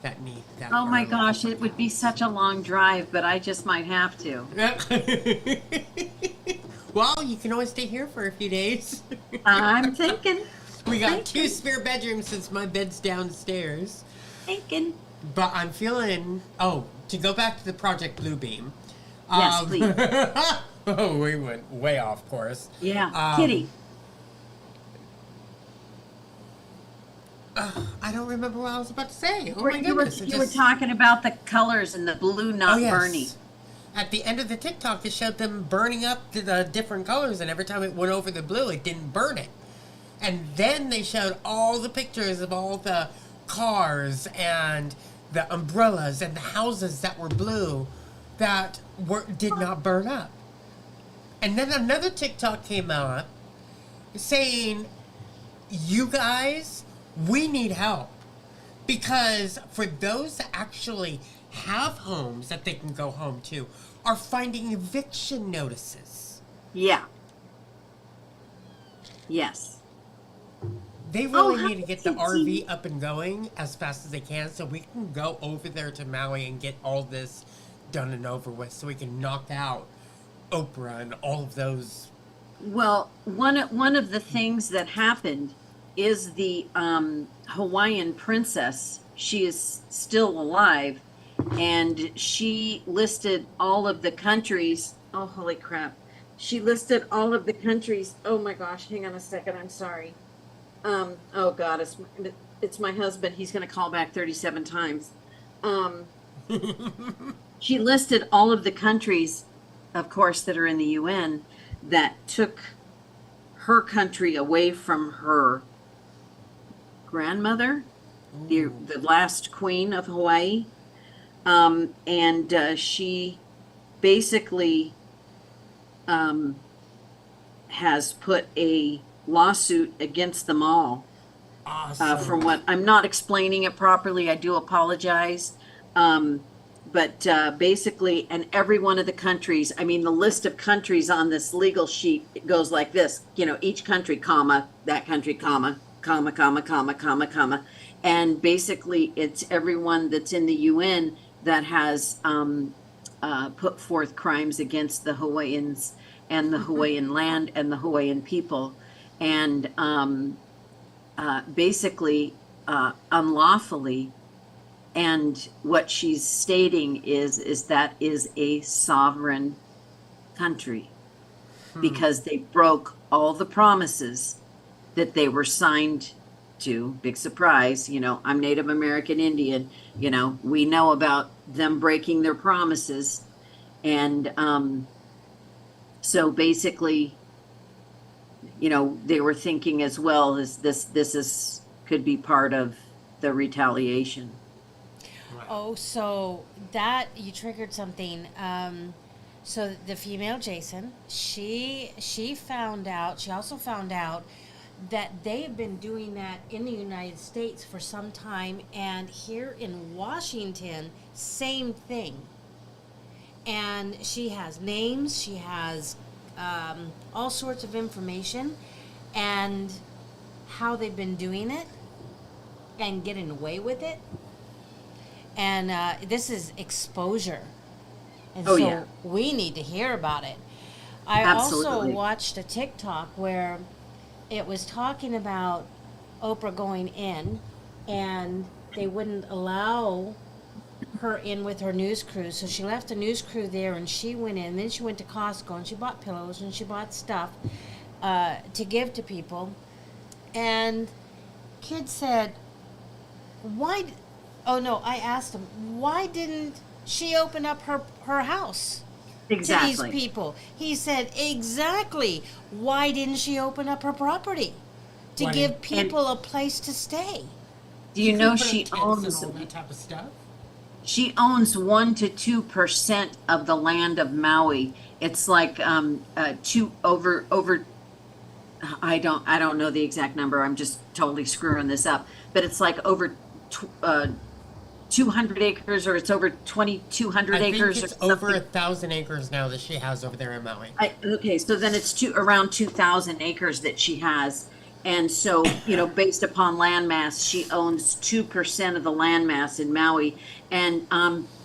that need that. Oh my are gosh, looking it would be such a long drive, but I just might have to. Well, you can always stay here for a few days. I'm thinking. We got 2 spare bedrooms since my bed's downstairs. Thinking. But I'm feeling... Oh, to go back to the Project Bluebeam. Yes, please. Oh, we went way off course. Yeah. Kitty. I don't remember what I was about to say. Oh Were- my you were, goodness. you were talking about the colors and the blue not burning. At the end of the TikTok, it showed them burning up to the different colors, and every time it went over the blue, it didn't burn it. And then they showed all the pictures of all the cars and the umbrellas and the houses that were blue that did not burn up. And then another TikTok came out saying, you guys, we need help. Because for those that actually have homes that they can go home to are finding eviction notices. Yeah. Yes. They really how need to get the easy. RV up and going as fast as they can so we can go over there to Maui and get all this done and over with so we can knock out Oprah and all of those. Well, one of the things that happened is the Hawaiian princess. She is still alive, and she listed all of the countries. Oh, holy crap! She listed all of the countries. Oh my gosh! Hang on a second. I'm sorry. Oh God, it's my husband. He's going to call back 37 times. She listed all of the countries, of course, that are in the UN that took her country away from her grandmother, the last queen of Hawaii. And she basically has put a lawsuit against them all. Awesome. From what I'm not explaining it properly, I do apologize. But basically, and every one of the countries, I mean, the list of countries on this legal sheet, it goes like this, you know, each country, comma, that country, comma, comma, comma, comma, comma, comma. And basically, it's everyone that's in the UN that has put forth crimes against the Hawaiians and the Hawaiian land and the Hawaiian people. And basically unlawfully. And what she's stating is that is a sovereign country because they broke all the promises that they were signed to. Big surprise, I'm Native American Indian, we know about them breaking their promises. And so basically, they were thinking as well as this could be part of the retaliation. Oh, so that you triggered something. So the female Jason, she found out. She also found out that they have been doing that in the United States for some time, and here in Washington, same thing. And she has names. She has all sorts of information, and how they've been doing it and getting away with it. And this is exposure. And Oh, so yeah. we need to hear about it. I also Absolutely. watched a TikTok where it was talking about Oprah going in, and they wouldn't allow her in with her news crew. So she left the news crew there, and she went in. Then she went to Costco, and she bought pillows, and she bought stuff to give to people. And Kidd said, why... Oh no! I asked him, why didn't she open up her house Exactly. to these people? He said, exactly. Why didn't she open up her property to Why give didn't- people a place to stay? Do you know Put she up tents and owns all that type of stuff? she owns 1 to 2% of the land of Maui. It's like two over I don't know the exact number. I'm just totally screwing this up. But it's like over 200 acres, or it's over 2,200 I think acres. it's or over something. 1,000 acres now that she has over there in Maui. Okay, so then it's around 2,000 acres that she has. And so, based upon land mass, she owns 2% of the land mass in Maui. And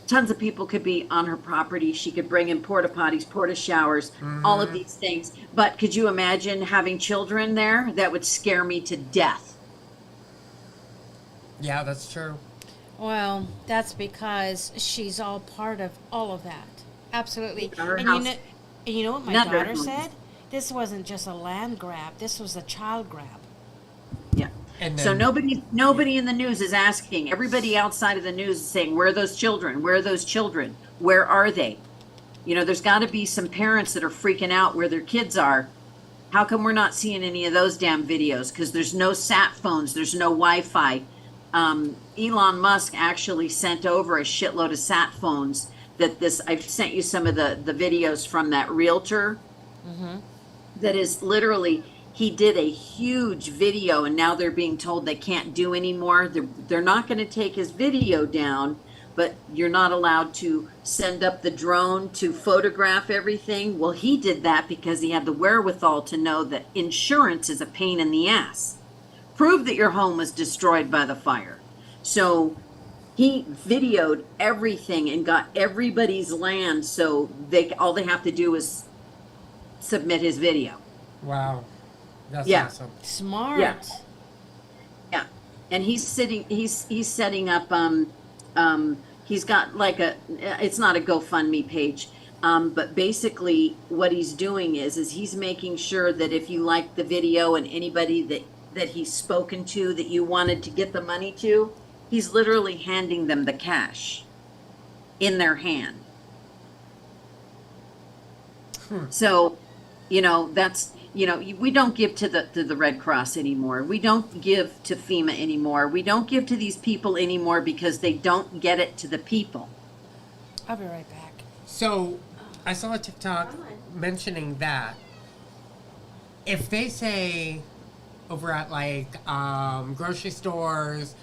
tons of people could be on her property. She could bring in porta potties, porta showers, all of these things. But could you imagine having children there? That would scare me to death. Yeah, that's true. Well, that's because she's all part of all of that. Absolutely. Her And house- you know what my Not her daughter house. said? This wasn't just a land grab. This was a child grab. Yeah. And So then- nobody in the news is asking. Everybody outside of the news is saying, where are those children? Where are those children? Where are they? There's got to be some parents that are freaking out where their kids are. How come we're not seeing any of those damn videos? Because there's no sat phones, there's no Wi-Fi. Elon Musk actually sent over a shitload of sat phones I've sent you some of the videos from that realtor. That is literally, he did a huge video, and now they're being told they can't do anymore. They're not going to take his video down, but you're not allowed to send up the drone to photograph everything. Well, he did that because he had the wherewithal to know that insurance is a pain in the ass. Prove that your home was destroyed by the fire. So he videoed everything and got everybody's land, so all they have to do is submit his video. Wow. That's Yeah. awesome. Smart. Yeah. Yeah, and he's setting up. He's got like it's not a GoFundMe page, but basically what he's doing is he's making sure that if you like the video and anybody that he's spoken to that you wanted to get the money to, he's literally handing them the cash in their hand. So, that's, we don't give to the Red Cross anymore. We don't give to FEMA anymore. We don't give to these people anymore because they don't get it to the people. I'll be right back. So, I saw a TikTok mentioning that if they say over at grocery stores,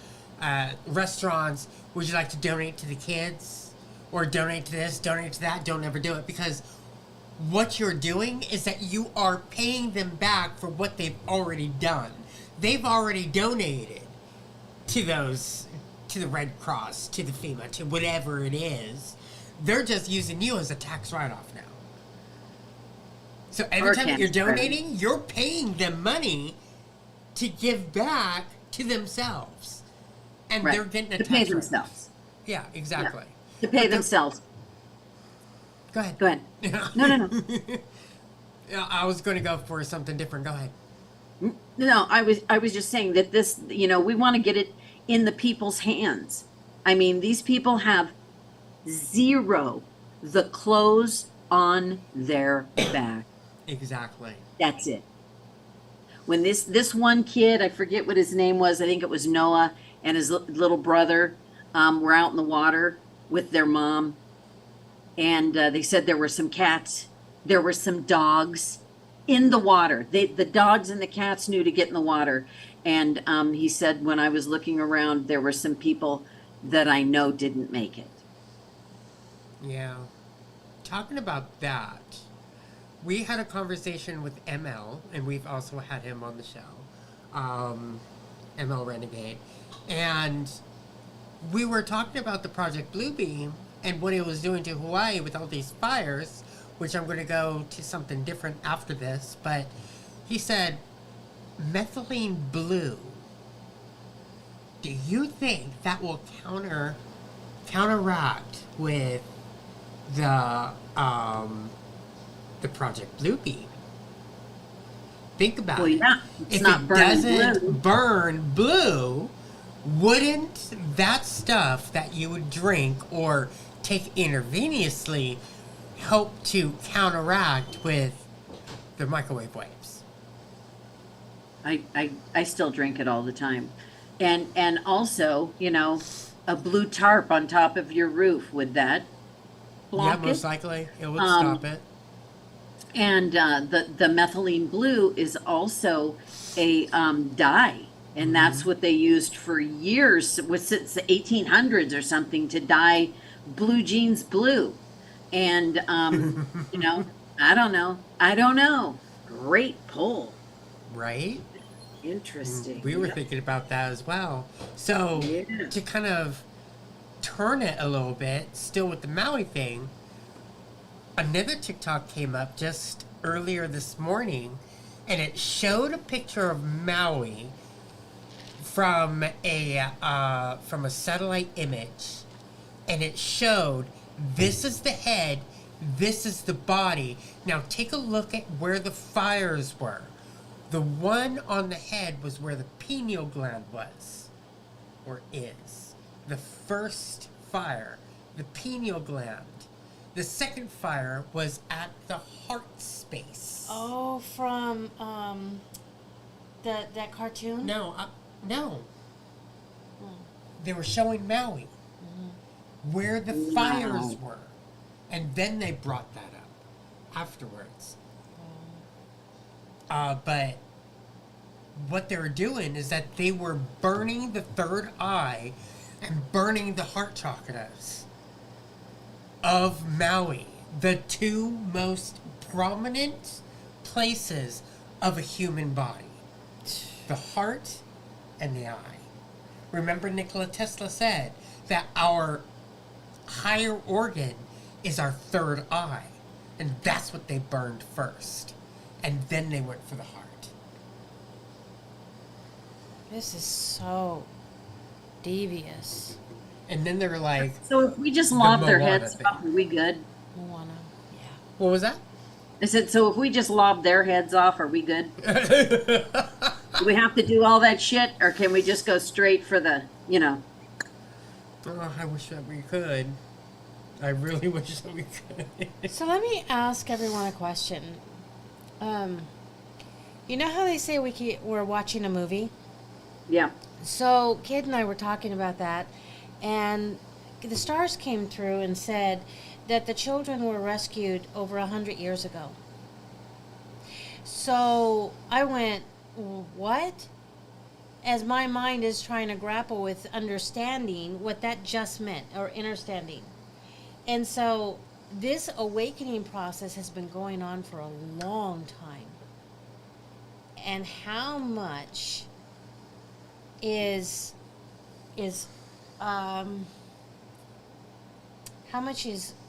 restaurants, would you like to donate to the kids? Or donate to this, donate to that, don't ever do it. Because what you're doing is that you are paying them back for what they've already done. They've already donated to the Red Cross, to the FEMA, to whatever it is. They're just using you as a tax write-off now. So every Or time that you're cancer credit. donating, you're paying them money to give back to themselves. And Right. they're getting a To tax pay write-off. themselves. Yeah, exactly. To pay themselves. Go ahead. Go ahead. No. Yeah, I was going to go for something different. Go ahead. No, I was just saying that this, we want to get it in the people's hands. I mean, these people have zero the clothes on their back. Exactly. That's it. When this one kid, I forget what his name was, I think it was Noah, and his little brother were out in the water with their mom, and they said there were some cats, there were some dogs in the water. The dogs and the cats knew to get in the water, and he said, when I was looking around, there were some people that I know didn't make it. Yeah. Talking about that, we had a conversation with ML, and we've also had him on the show, ML Renegade, and we were talking about the Project Bluebeam and what it was doing to Hawaii with all these fires, which I'm going to go to something different after this, but he said, methylene blue, do you think that will counteract with the Project Bluebeam? Think about Well, it. yeah, it's If not it burning doesn't blue. burn blue, wouldn't that stuff that you would drink or take intravenously help to counteract with the microwave waves? I still drink it all the time. And also, a blue tarp on top of your roof, would that block Yeah, most it? likely it would stop it. And the methylene blue is also a dye, and that's what they used for years, since the 1800s or something, to dye blue jeans blue. And I don't know. Great pull. Right? Interesting. We were Yeah. thinking about that as well. So, Yeah. to kind of turn it a little bit, still with the Maui thing, another TikTok came up just earlier this morning, and it showed a picture of Maui from a satellite image, and it showed this is the head, this is the body. Now take a look at where the fires were. The one on the head was where the pineal gland was, or is. The first fire, the pineal gland. The second fire was at the heart space. Oh, from that cartoon? No. They were showing Maui, where the fires were, and then they brought that up afterwards. But what they were doing is that they were burning the third eye and burning the heart chakras of Maui, the two most prominent places of a human body, the heart and the eye. Remember, Nikola Tesla said that our higher organ is our third eye, and that's what they burned first, and then they went for the heart. This is so devious. And then they were like, So if we just lob their Moana heads thing. off, are we good? Moana. Yeah. what was that? I said, so if we just lob their heads off, are we good? Do we have to do all that shit, or can we just go straight for the, Oh, I wish that we could. I really wish that we could. So let me ask everyone a question. You know how they say we're watching a movie? Yeah. So Kidd and I were talking about that, and the stars came through and said that the children were rescued over 100 years ago. So I went, what? As my mind is trying to grapple with understanding what that just meant, or understanding. And so this awakening process has been going on for a long time. And how much is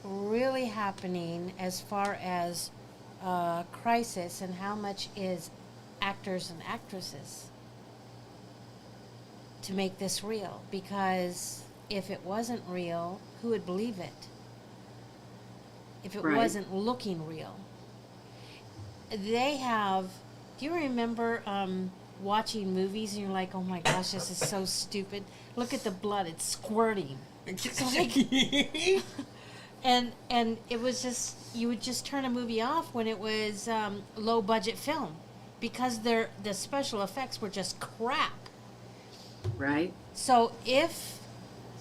really happening as far as crisis, and how much is actors and actresses? to make this real, because if it wasn't real, who would believe it? If it Right. wasn't looking real. They have, do you remember watching movies and you're like, oh my gosh, this is so stupid. Look at the blood, it's squirting. So like, and it was just, you would just turn a movie off when it was low budget film, because the special effects were just crap. Right? So if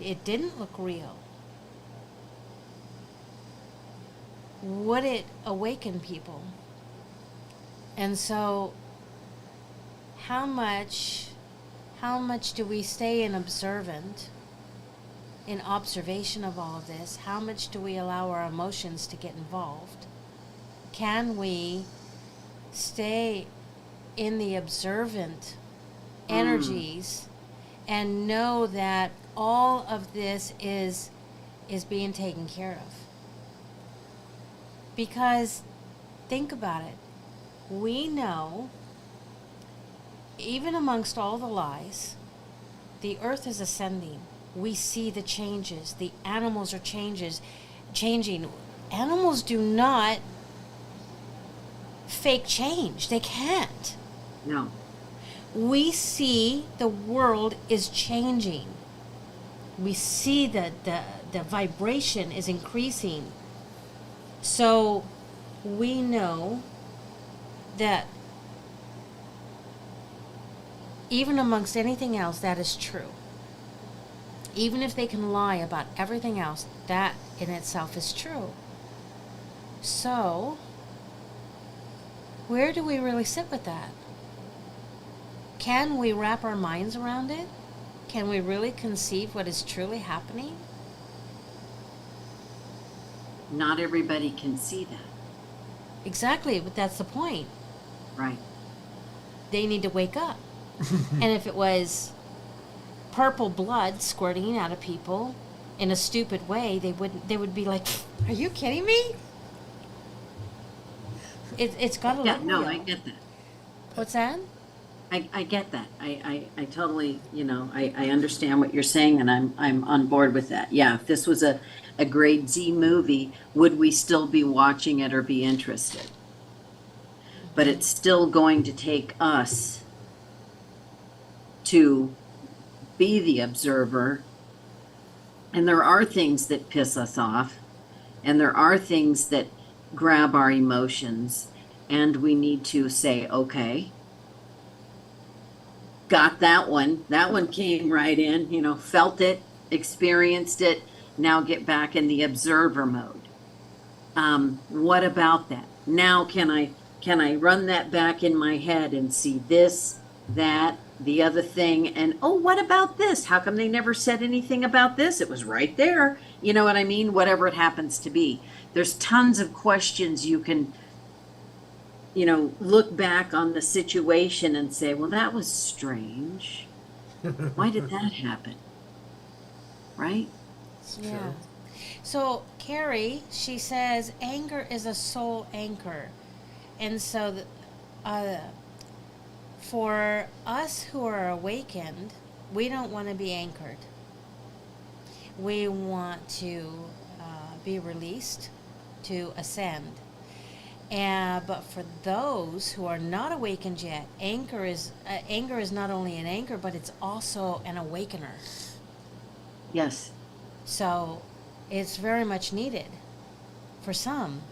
it didn't look real, would it awaken people? And so how much do we stay in observation of all of this? How much do we allow our emotions to get involved? Can we stay in the observant energies and know that all of this is being taken care of? Because think about it. We know, even amongst all the lies, the earth is ascending. We see the changes. The animals are changing. Animals do not fake change. They can't. No. We see the world is changing. We see that the vibration is increasing. So we know that even amongst anything else, that is true. Even if they can lie about everything else, that in itself is true. So, where do we really sit with that? Can we wrap our minds around it? Can we really conceive what is truly happening? Not everybody can see that. Exactly, but that's the point. Right. They need to wake up. And if it was purple blood squirting out of people in a stupid way, they would be like, "Are you kidding me?" It's got to Yeah, look no, real. I get that. What's that? I get that. I totally, I understand what you're saying, and I'm on board with that. Yeah, if this was a grade Z movie, would we still be watching it or be interested? But it's still going to take us to be the observer. And there are things that piss us off, and there are things that grab our emotions, and we need to say, okay, got that one. That one came right in, felt it, experienced it. Now get back in the observer mode. What about that? Now can I run that back in my head and see this, that, the other thing, and oh, what about this? How come they never said anything about this? It was right there. You know what I mean? Whatever it happens to be. There's tons of questions you can, look back on the situation and say, well, that was strange. Why did that happen? Right? Yeah. So Carrie, she says, anger is a soul anchor, and so for us who are awakened, we don't want to be anchored. We want to be released, to ascend. But for those who are not awakened yet, anger is not only an anchor, but it's also an awakener. Yes. So it's very much needed for some.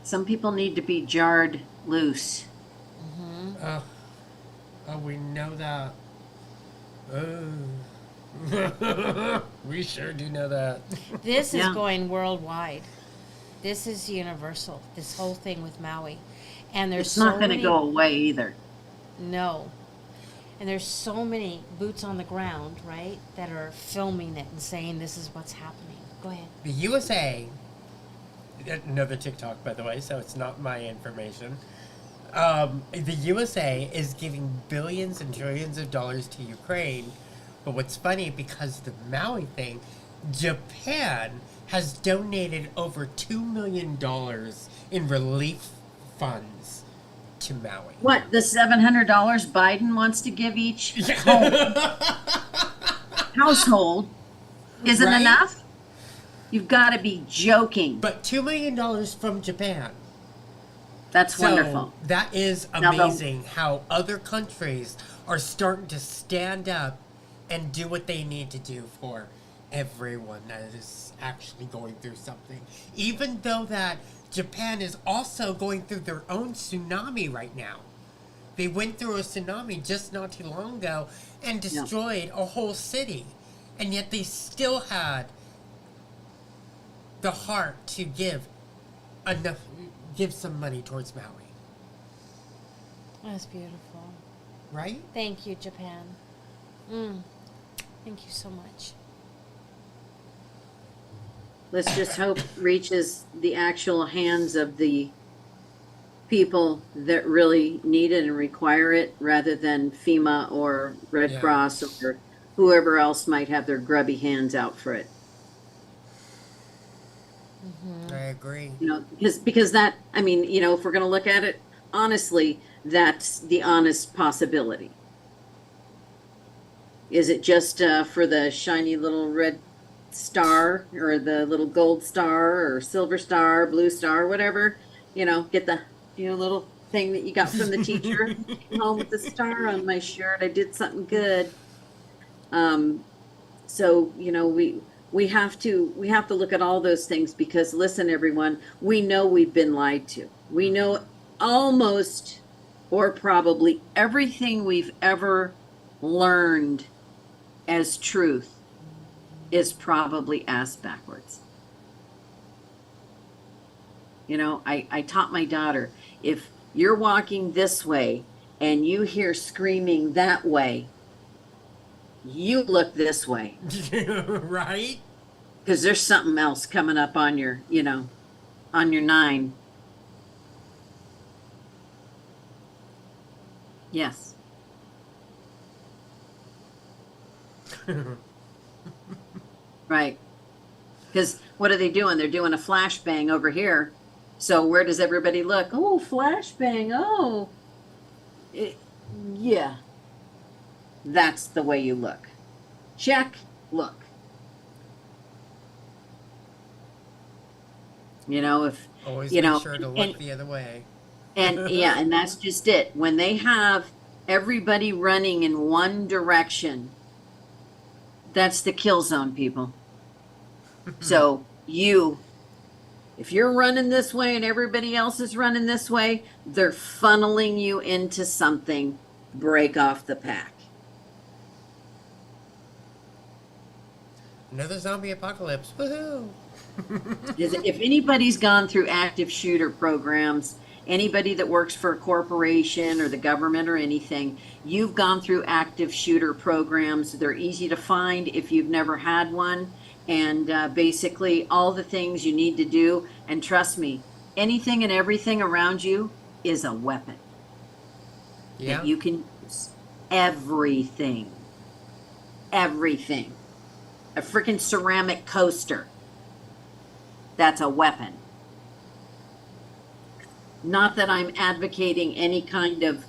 Some people need to be jarred loose. Oh, we know that. We sure do know that. This is Yeah. going worldwide. This is universal. This whole thing with Maui. And there's It's not so going to many, go away either. No. And there's so many boots on the ground, right, that are filming it and saying this is what's happening. Go ahead. The USA, another TikTok, by the way, so it's not my information. The USA is giving billions and trillions of dollars to Ukraine. But what's funny, because of the Maui thing, Japan has donated over $2 million in relief funds to Maui. What, the $700 Biden wants to give each household isn't Right? enough? You've got to be joking. But $2 million from Japan. That's So wonderful. that is Now the- amazing how other countries are starting to stand up and do what they need to do for everyone that is actually going through something. Even though that Japan is also going through their own tsunami right now. They went through a tsunami just not too long ago and destroyed a whole city. And yet they still had the heart to give some money towards Maui. That's beautiful. Right? Thank you, Japan. Thank you so much. Let's just hope it reaches the actual hands of the people that really need it and require it, rather than FEMA or Red Cross or whoever else might have their grubby hands out for it. I agree. You know, because that, I mean, you know, if we're going to look at it honestly, that's the honest possibility. Is it just for the shiny little red star, or the little gold star, or silver star, blue star, whatever? You know, get the little thing that you got from the teacher. Home with the star on my shirt. I did something good. So you know, we have to look at all those things, because listen, everyone, we know we've been lied to. We know almost, or probably, everything we've ever learned as truth is probably ass backwards. You know, I taught my daughter, if you're walking this way and you hear screaming that way, you look this way. Right? Because there's something else coming up on your, on your 9. Yes. Right. Because what are they doing? They're doing a flashbang over here. So where does everybody look? Oh, flashbang. Oh. Yeah. That's the way you look. Check. Look. You know, if Always you make know, sure to look the other way. and yeah, and that's just it. When they have everybody running in one direction, that's the kill zone, people. So if you're running this way and everybody else is running this way, they're funneling you into something. Break off the pack. Another zombie apocalypse. Woohoo! If anybody's gone through active shooter programs, anybody that works for a corporation or the government or anything, you've gone through active shooter programs. They're easy to find if you've never had one. And basically all the things you need to do. And trust me, anything and everything around you is a weapon. Yeah. That you can use. Everything. Everything. A freaking ceramic coaster. That's a weapon. Not that I'm advocating any kind of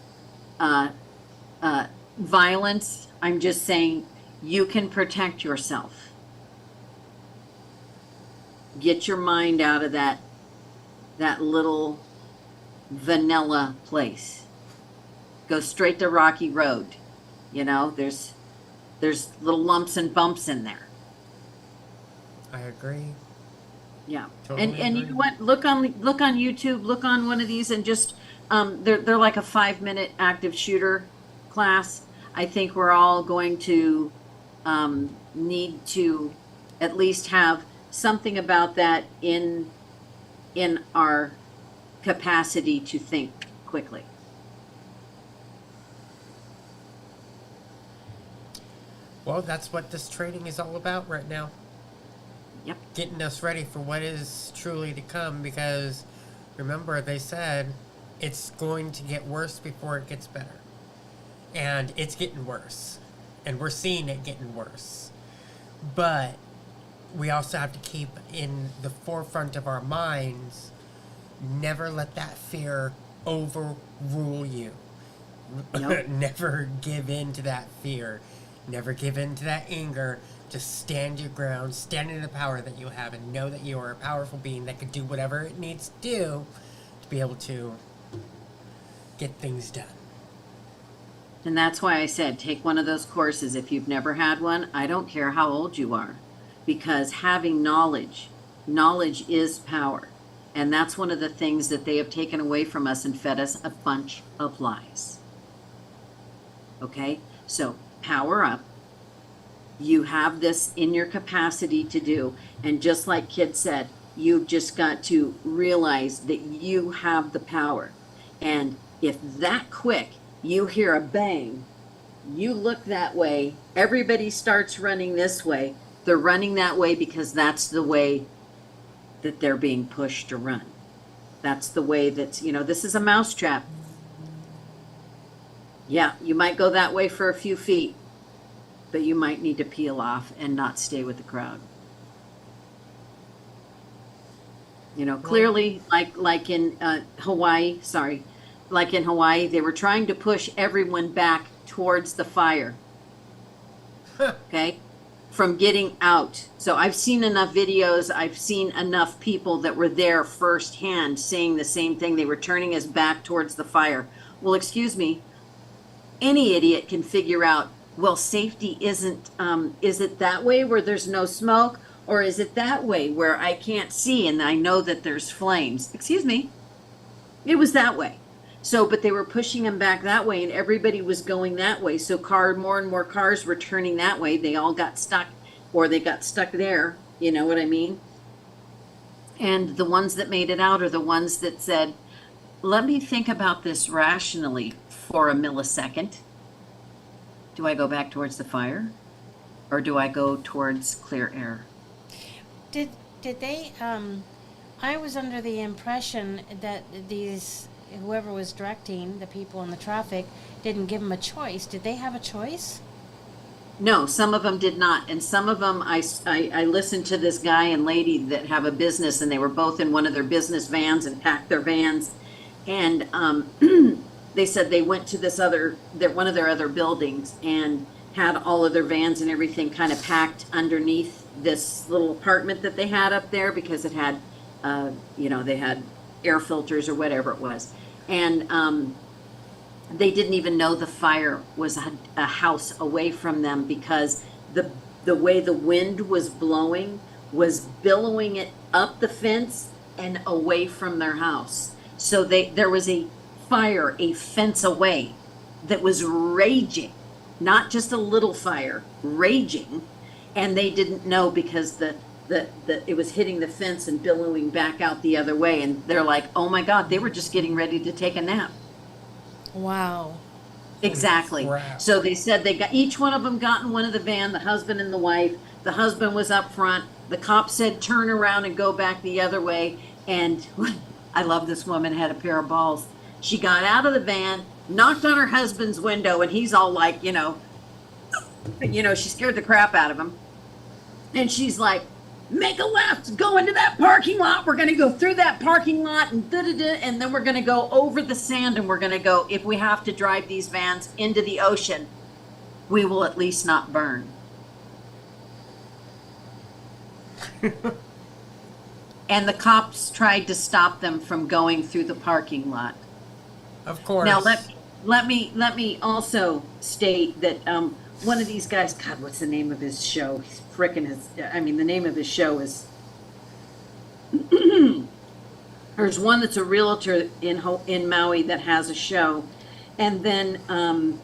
violence. I'm just saying you can protect yourself. Get your mind out of that little vanilla place. Go straight to Rocky Road. You know, there's little lumps and bumps in there. I agree. Yeah. Totally And you agree. know what? Look on YouTube, look on one of these, and just they're like a 5-minute active shooter class. I think we're all going to need to at least have something about that in our capacity to think quickly. Well, that's what this training is all about right now. Yep. Getting us ready for what is truly to come, because remember, they said it's going to get worse before it gets better. And it's getting worse. And we're seeing it getting worse. But we also have to keep in the forefront of our minds, never let that fear overrule you. Nope. Never give in to that fear. Never give in to that anger. Just stand your ground, stand in the power that you have, and know that you are a powerful being that can do whatever it needs to do to be able to get things done. And that's why I said take one of those courses if you've never had one. I don't care how old you are, because having knowledge is power. And that's one of the things that they have taken away from us and fed us a bunch of lies. Okay? So power up. You have this in your capacity to do. And just like Kidd said, you've just got to realize that you have the power. And if that quick you hear a bang, you look that way, everybody starts running this way. They're running that way because that's the way that they're being pushed to run. That's the way that's, this is a mousetrap. Yeah, you might go that way for a few feet, but you might need to peel off and not stay with the crowd. Clearly, like in Hawaii, they were trying to push everyone back towards the fire. Okay? From getting out. So I've seen enough videos, I've seen enough people that were there firsthand saying the same thing. They were turning us back towards the fire. Well, excuse me, any idiot can figure out, well, safety isn't, is it that way where there's no smoke? Or is it that way where I can't see and I know that there's flames? Excuse me, it was that way. So, but they were pushing them back that way and everybody was going that way. So more and more cars were turning that way. They all got stuck, or they got stuck there. You know what I mean? And the ones that made it out are the ones that said, let me think about this rationally for a millisecond. Do I go back towards the fire or do I go towards clear air? Did they, I was under the impression that whoever was directing the people in the traffic didn't give them a choice. Did they have a choice? No, some of them did not. And some of them, I listened to this guy and lady that have a business, and they were both in one of their business vans and packed their vans. And they said they went to one of their other buildings and had all of their vans and everything kind of packed underneath this little apartment that they had up there, because it had, they had air filters or whatever it was. And they didn't even know the fire was a house away from them, because the way the wind was blowing was billowing it up the fence and away from their house. So there was a fire a fence away that was raging, not just a little fire, raging, and they didn't know because it was hitting the fence and billowing back out the other way. And they're like, oh my God, they were just getting ready to take a nap. Wow. Exactly. Crap. So they said each one of them got in one of the van, the husband and the wife. The husband was up front. The cop said, turn around and go back the other way. And I love this woman, had a pair of balls. She got out of the van, knocked on her husband's window, and he's all like, she scared the crap out of him. And she's like, make a left, go into that parking lot. We're going to go through that parking lot and and then we're going to go over the sand, and we're going to go, if we have to drive these vans into the ocean, we will at least not burn. And the cops tried to stop them from going through the parking lot. Of course. Now let me also state that one of these guys, God, what's the name of his show? He's the name of his show is, there's one that's a realtor in Maui that has a show. And then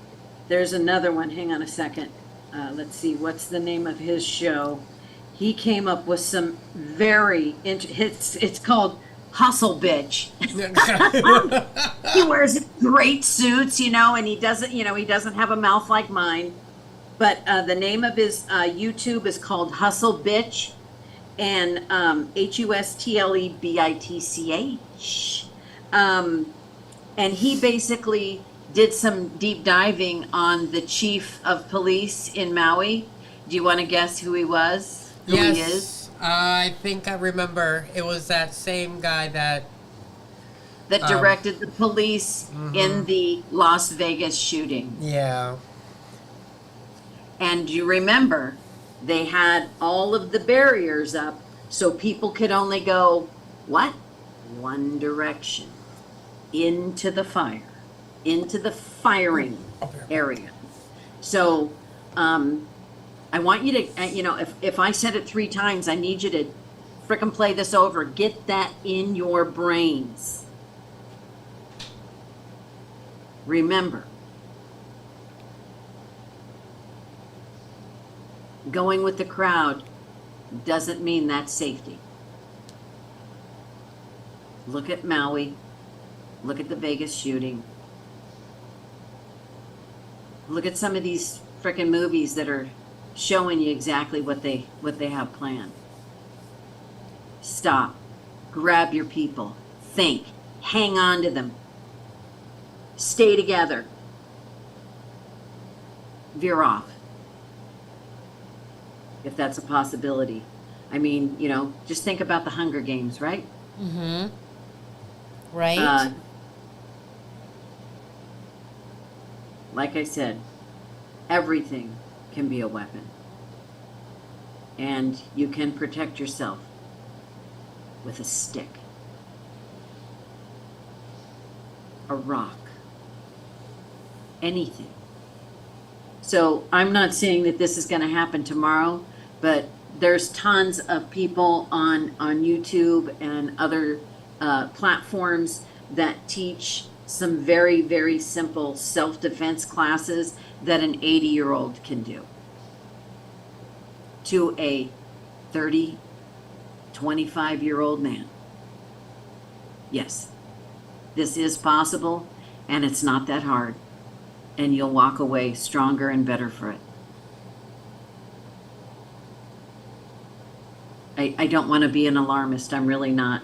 there's another one, hang on a second. Let's see, what's the name of his show? He came up with some very, it's called Hustle Bitch. He wears great suits, and he doesn't have a mouth like mine. But the name of his YouTube is called Hustle Bitch, and HUSTLEBITCH. And he basically did some deep diving on the chief of police in Maui. Do you want to guess who he was? Who he is? I think I remember. It was that same guy that that directed the police in the Las Vegas shooting. Yeah. And you remember, they had all of the barriers up so people could only go, what? One direction. Into the fire. Into the firing area. So, I want you to, if I said it 3 times, I need you to frickin' play this over. Get that in your brains. Remember, going with the crowd doesn't mean that's safety. Look at Maui. Look at the Vegas shooting. Look at some of these frickin' movies that are showing you exactly what they have planned. Stop. Grab your people. Think. Hang on to them. Stay together. Veer off. If that's a possibility. I mean, just think about the Hunger Games, right? Mm-hmm. Right? Like I said, everything can be a weapon. And you can protect yourself with a stick, a rock, anything. So I'm not saying that this is going to happen tomorrow, but there's tons of people on YouTube and other platforms that teach some very, very simple self-defense classes that an 80-year-old can do to a 30, 25-year-old man. Yes, this is possible, and it's not that hard, and you'll walk away stronger and better for it. I don't want to be an alarmist. I'm really not.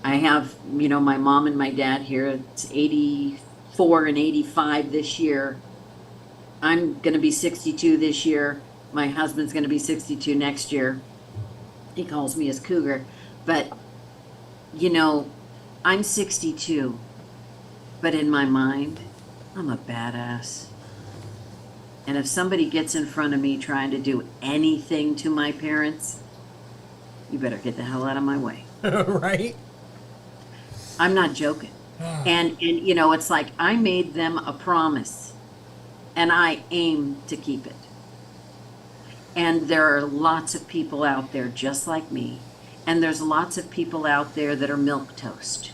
I have, my mom and my dad here. It's 84 and 85 this year. I'm going to be 62 this year. My husband's going to be 62 next year. He calls me his cougar. But, I'm 62. But in my mind, I'm a badass. And if somebody gets in front of me trying to do anything to my parents, you better get the hell out of my way. Right? I'm not joking. And it's like I made them a promise and I aim to keep it. And there are lots of people out there just like me. And there's lots of people out there that are milquetoast.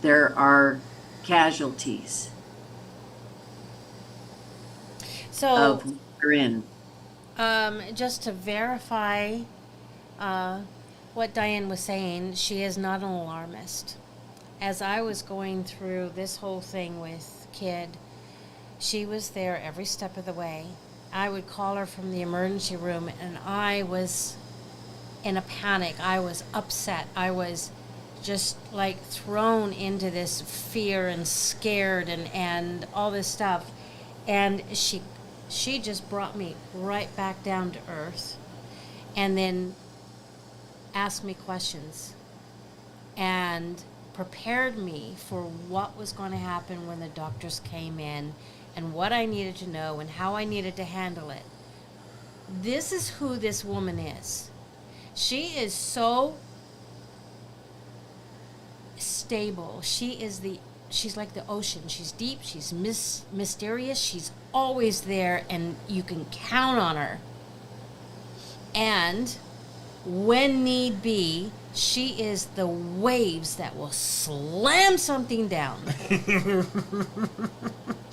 There are casualties of what we're in. Just to verify what Diane was saying, she is not an alarmist. As I was going through this whole thing with Kidd, she was there every step of the way. I would call her from the emergency room, and I was in a panic. I was upset. I was just like thrown into this fear and scared and all this stuff. And she just brought me right back down to earth and then asked me questions and prepared me for what was going to happen when the doctors came in and what I needed to know and how I needed to handle it. This is who this woman is. She is so stable. She's like the ocean. She's deep. She's mysterious. She's always there, and you can count on her. And when need be, she is the waves that will slam something down.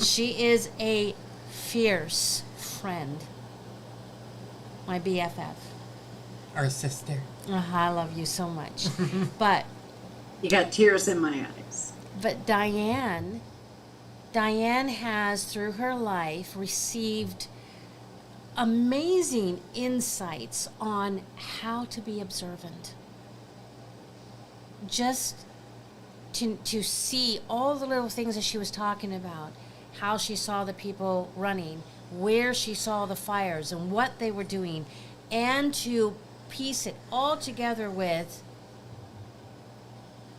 She is a fierce friend. My BFF. Our sister. I love you so much. But You got tears in my eyes. But Diane has, through her life, received amazing insights on how to be observant. Just to see all the little things that she was talking about, how she saw the people running, where she saw the fires and what they were doing, and to piece it all together with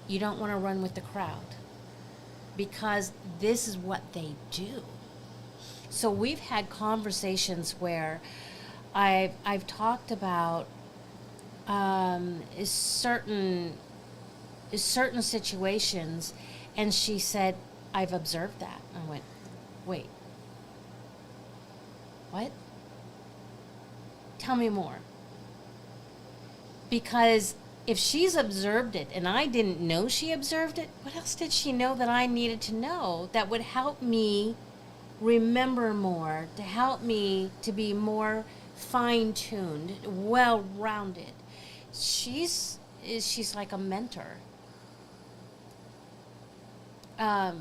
you don't want to run with the crowd, because this is what they do. So we've had conversations where I've talked about certain situations, and she said, I've observed that. I went, wait, what? Tell me more. Because if she's observed it and I didn't know she observed it, what else did she know that I needed to know that would help me remember more, to help me to be more fine-tuned, well-rounded? She's like a mentor. But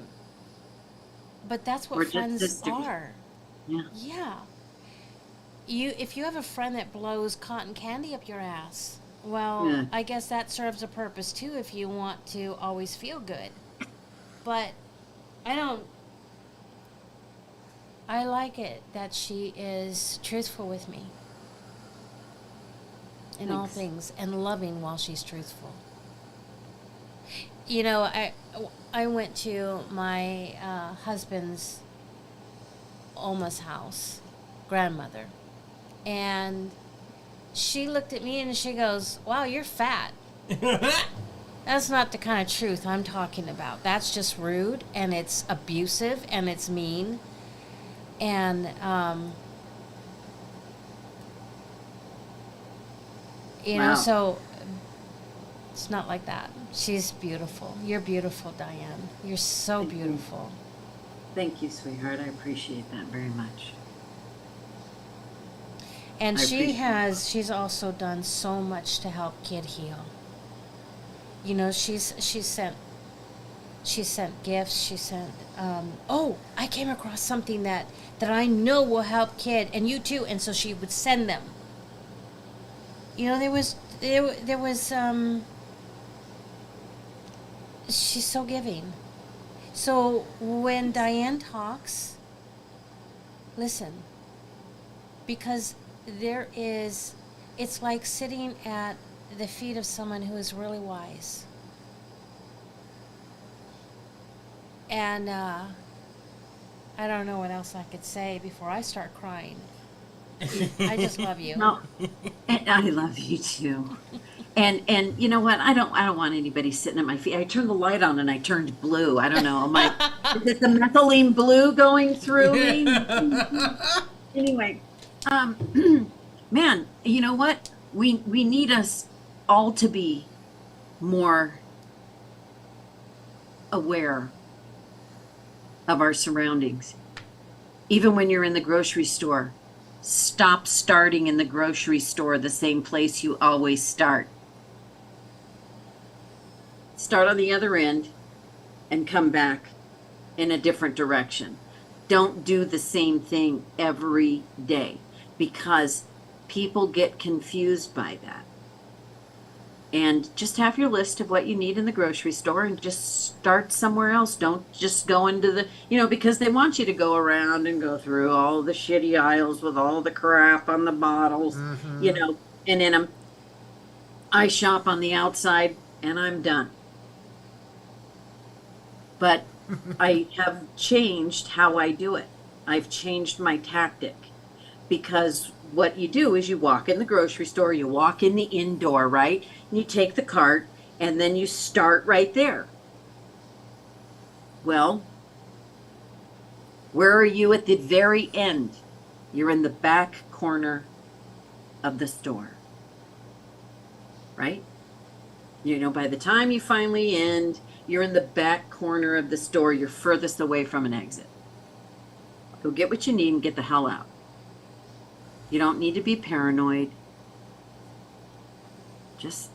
that's what We're just friends sisters. are. Yeah. Yeah. If you have a friend that blows cotton candy up your ass, well, Yeah. I guess that serves a purpose too if you want to always feel good. But I like it that she is truthful with me in all Thanks. things, and loving while she's truthful. You know, I went to my husband's Oma's house, grandmother, and she looked at me and she goes, wow, you're fat. That's not the kind of truth I'm talking about. That's just rude, and it's abusive, and it's mean. And, you know, Wow. so it's not like that. She's beautiful. You're beautiful, Diane. You're so Thank you. beautiful. Thank you, sweetheart. I appreciate that very much. And I appreciate she's also done so much to help Kidd heal. You know, she's sent gifts. She sent, I came across something that I know will help Kidd, and you too. And so she would send them. You know, there was, she's so giving. So when Diane talks, listen, because it's like sitting at the feet of someone who is really wise. And I don't know what else I could say before I start crying. I just love you. No, and I love you too. And you know what? I don't want anybody sitting at my feet. I turned the light on and I turned blue. I don't know. Is it the methylene blue going through me? Anyway, man, you know what? We need us all to be more aware of our surroundings. Even when you're in the grocery store, stop starting in the grocery store the same place you always start. Start on the other end and come back in a different direction. Don't do the same thing every day, because people get confused by that. And just have your list of what you need in the grocery store and just start somewhere else. Don't just go into because they want you to go around and go through all the shitty aisles with all the crap on the bottles, and in them. I shop on the outside and I'm done. But I have changed how I do it. I've changed my tactic, because what you do is you walk in the grocery store, you walk in the indoor, right? And you take the cart and then you start right there. Well, where are you at the very end? You're in the back corner of the store, right? By the time you finally end, you're in the back corner of the store. You're furthest away from an exit. Go get what you need and get the hell out. You don't need to be paranoid. Just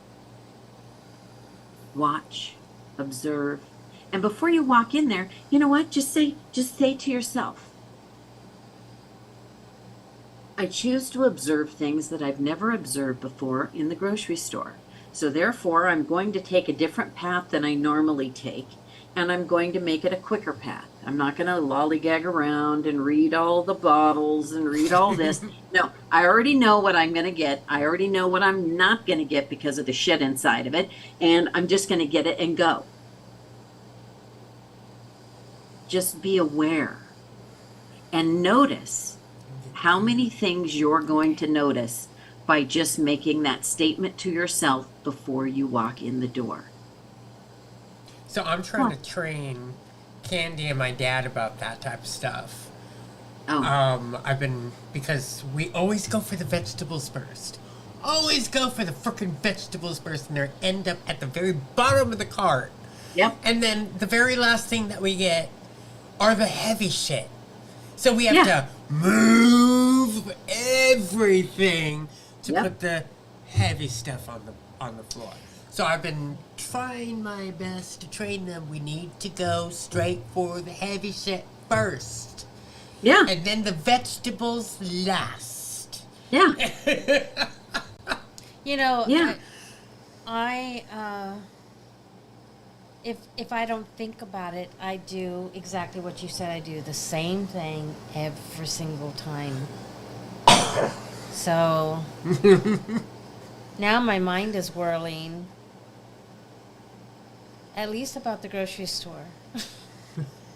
watch, observe. And before you walk in there, you know what? Just say to yourself, I choose to observe things that I've never observed before in the grocery store. So therefore, I'm going to take a different path than I normally take, and I'm going to make it a quicker path. I'm not going to lollygag around and read all the bottles and read all this. No, I already know what I'm going to get. I already know what I'm not going to get because of the shit inside of it. And I'm just going to get it and go. Just be aware and notice how many things you're going to notice by just making that statement to yourself before you walk in the door. So I'm trying to train Candy and my dad about that type of stuff. Oh. Because we always go for the vegetables first. Always go for the frickin' vegetables first, and they end up at the very bottom of the cart. Yep. And then the very last thing that we get are the heavy shit. So we have to move everything to put the heavy stuff on the floor. So I've been trying my best to train them. We need to go straight for the heavy shit first. Yeah. And then the vegetables last. Yeah. You know, Yeah. if I don't think about it, I do exactly what you said. I do the same thing every single time. So now my mind is whirling, at least about the grocery store.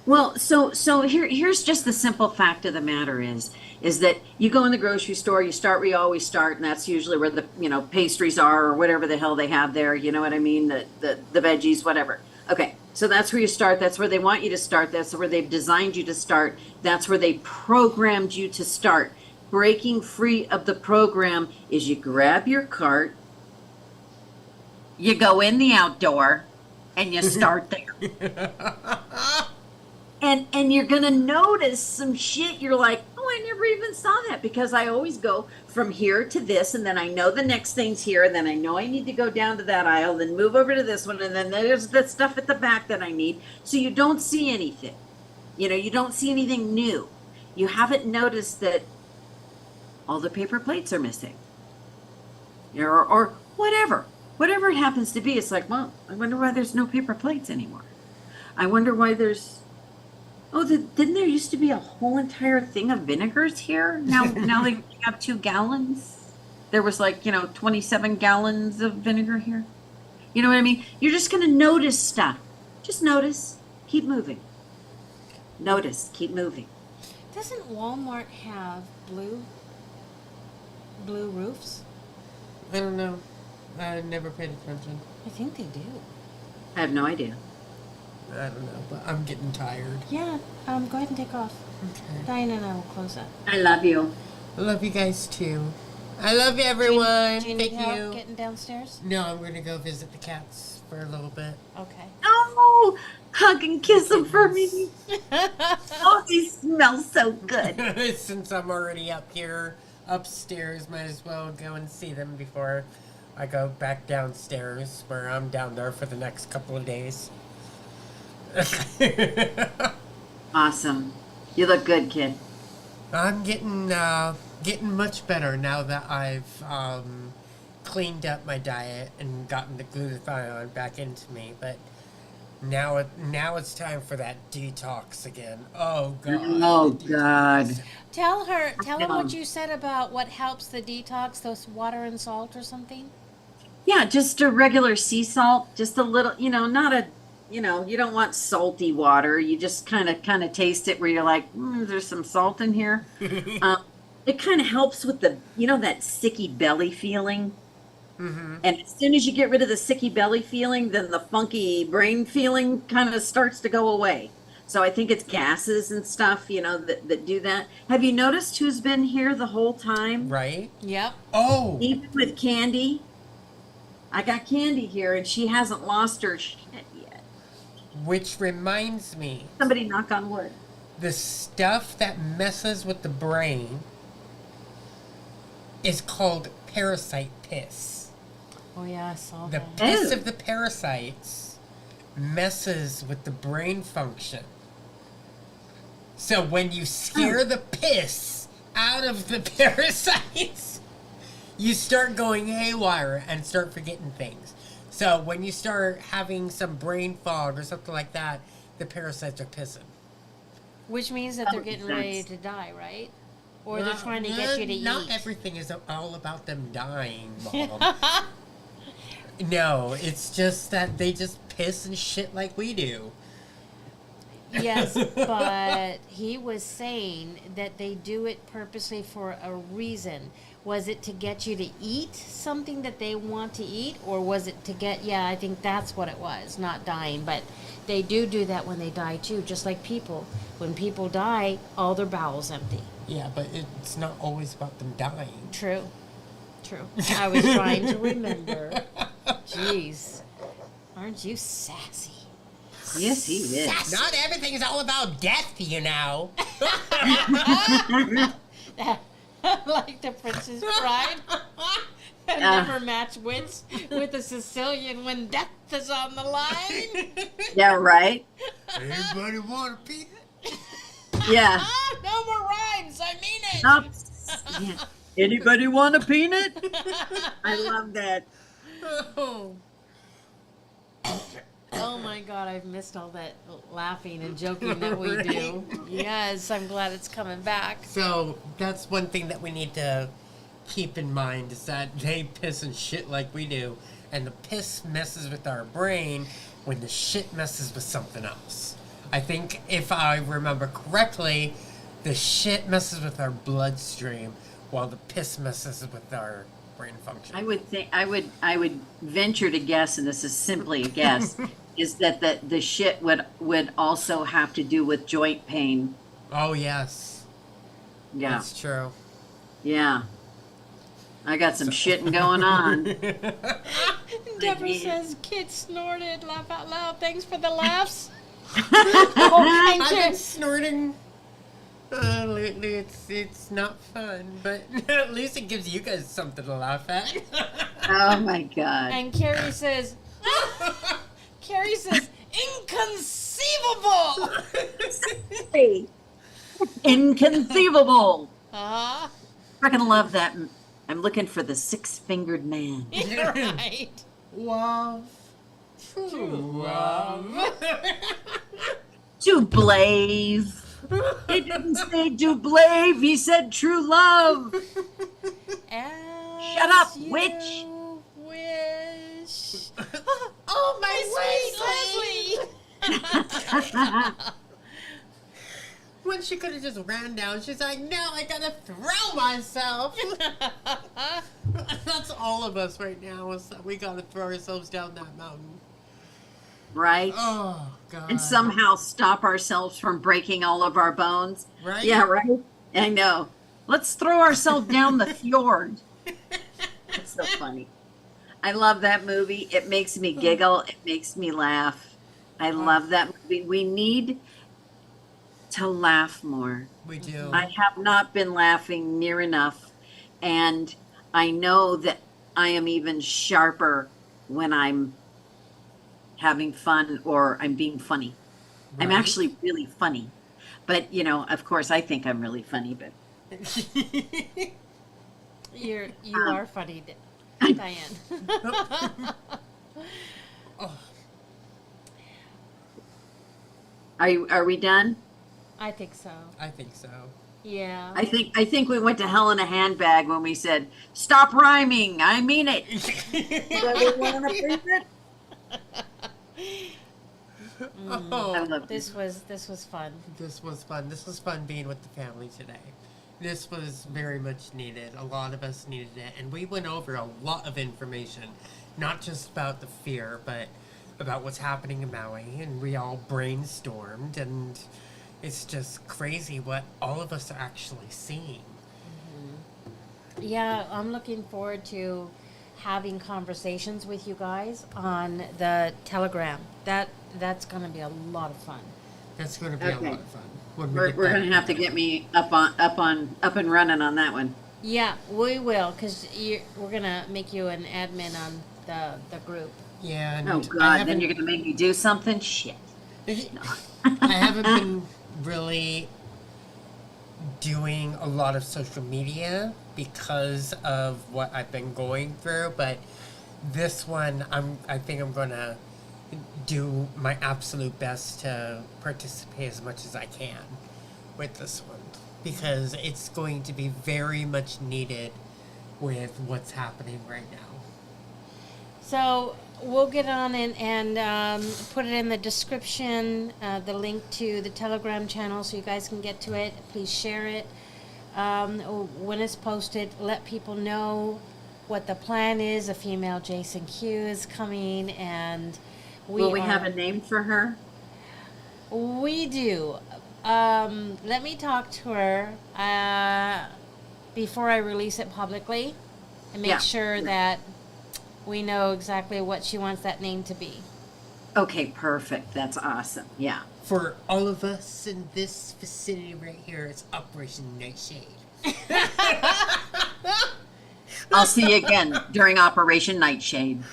Well, so here's just the simple fact of the matter is that you go in the grocery store, you start where you always start, and that's usually where the pastries are or whatever the hell they have there. You know what I mean? The veggies, whatever. Okay, so that's where you start. That's where they want you to start. That's where they've designed you to start. That's where they programmed you to start. Breaking free of the program is you grab your cart, you go in the outdoor, and you start there. And you're going to notice some shit. You're like, oh, I never even saw that, because I always go from here to this, and then I know the next thing's here, and then I know I need to go down to that aisle, then move over to this one, and then there's the stuff at the back that I need. So you don't see anything. You don't see anything new. You haven't noticed that all the paper plates are missing. Or whatever. Whatever it happens to be, it's like, well, I wonder why there's no paper plates anymore. I wonder why there's... Oh, didn't there used to be a whole entire thing of vinegars here? Now they have 2 gallons. There was 27 gallons of vinegar here. You know what I mean? You're just going to notice stuff. Just notice. Keep moving. Notice. Keep moving. Doesn't Walmart have blue roofs? I don't know. I never paid attention. I think they do. I have no idea. I don't know, but I'm getting tired. Yeah, go ahead and take off. Okay. Diana and I will close up. I love you. I love you guys too. I love you, everyone. Do you need Thank help you. getting downstairs? No, I'm going to go visit the cats for a little bit. Okay. Oh, hug and kiss them for me. Oh, they smell so good. Since I'm already up here, upstairs, might as well go and see them before I go back downstairs, where I'm down there for the next couple of days. Awesome. You look good, kid. I'm getting much better now that I've cleaned up my diet and gotten the glutathione back into me. But now it's time for that detox again. Oh God. Oh God. Tell him what you said about what helps the detox, those water and salt or something. Yeah, just a regular sea salt, just a little, not a, you don't want salty water. You just kind of taste it where you're like, there's some salt in here. It kind of helps with the, that sicky belly feeling. Mm-hmm. And as soon as you get rid of the sicky belly feeling, then the funky brain feeling kind of starts to go away. So I think it's gases and stuff, that do that. Have you noticed who's been here the whole time? Right? Yep. Oh. Even with Candy. I got Candy here, and she hasn't lost her shit yet. Which reminds me. Somebody knock on wood. The stuff that messes with the brain is called parasite piss. Oh yeah, I saw The that. piss of the parasites messes with the brain function. So when you scare the piss out of the parasites, you start going haywire and start forgetting things. So when you start having some brain fog or something like that, the parasites are pissing. Which means that they're getting ready to die, right? Or they're trying to get you to eat. Not everything is all about them dying, Mom. No, it's just that they just piss and shit like we do. Yes, but he was saying that they do it purposely for a reason. Was it to get you to eat something that they want to eat, or was it to get, yeah, I think that's what it was, not dying. But they do that when they die too, just like people. When people die, all their bowels empty. Yeah, but it's not always about them dying. True. I was trying to remember. Jeez. Aren't you sassy? Yes, he is. Not everything is all about death, you know. Like the Princess Bride. Never match wits with a Sicilian when death is on the line. Yeah, right? Anybody want a peanut? Yeah. No more rhymes. I mean it. Yeah. Anybody want a peanut? I love that. Oh my God, I've missed all that laughing and joking that we do. Yes, I'm glad it's coming back. So that's one thing that we need to keep in mind, is that they piss and shit like we do, and the piss messes with our brain when the shit messes with something else. I think if I remember correctly, the shit messes with our bloodstream while the piss messes with our brain function. I would venture to guess, and this is simply a guess, is that the shit would also have to do with joint pain. Oh yes. Yeah. That's true. Yeah. I got some shitting going on. Deborah says, "Kid snorted. Laugh out loud. Thanks for the laughs." I've been snorting lately. It's not fun, but at least it gives you guys something to laugh at. Oh my God. And Carrie says, "Inconceivable." Hey. Inconceivable. Uh-huh. Freaking love that. I'm looking for the 6-fingered man. You're right. Love. True love. Dublave. He didn't say Dublave, he said true love. Shut up, As witch. you wish. Oh, my sweet Leslie. When she could have just ran down, she's like, no, I gotta throw myself. That's all of us right now, is that we gotta throw ourselves down that mountain. Right? Oh, God. And somehow stop ourselves from breaking all of our bones. Right? Yeah, right? I know. Let's throw ourselves down the fjord. It's so funny. I love that movie. It makes me giggle. It makes me laugh. I love that movie. We need to laugh more. We do. I have not been laughing near enough. And I know that I am even sharper when I'm having fun or I'm being funny. I'm Right. actually really funny. But, you know, of course, I think I'm really funny, but You are funny, Diane. are we done? I think so. I think so. Yeah. I think we went to hell in a handbag when we said, stop rhyming. I mean it. Everyone approve it? I Oh, love This was fun. this was fun. This was fun being with the family today. This was very much needed. A lot of us needed it. And we went over a lot of information. Not just about the fear, but about what's happening in Maui. And we all brainstormed. And it's just crazy what all of us are actually seeing. Yeah, I'm looking forward to having conversations with you guys on the Telegram. That's going to be a lot of fun. That's going to be a Okay. lot of fun. When We're get going to back have to get me up and running on that one. Yeah, we will, because we're going to make you an admin on the group. Yeah. And Oh I God, then haven't- you're going to make me do something? Shit. I haven't been really doing a lot of social media because of what I've been going through, but this one I think I'm gonna do my absolute best to participate as much as I can. with this one because it's going to be very much needed with what's happening right now. So we'll get on and put it in the description, the link to the Telegram channel so you guys can get to it. Please share it. When it's posted, let people know what the plan is. A female Jason Q is coming, and Will we have a name for her? We do. Let me talk to her before I release it publicly and make sure that we know exactly what she wants that name to be. Okay, perfect. That's awesome. Yeah. For all of us in this vicinity right here, it's Operation Nightshade. I'll see you again during Operation Nightshade.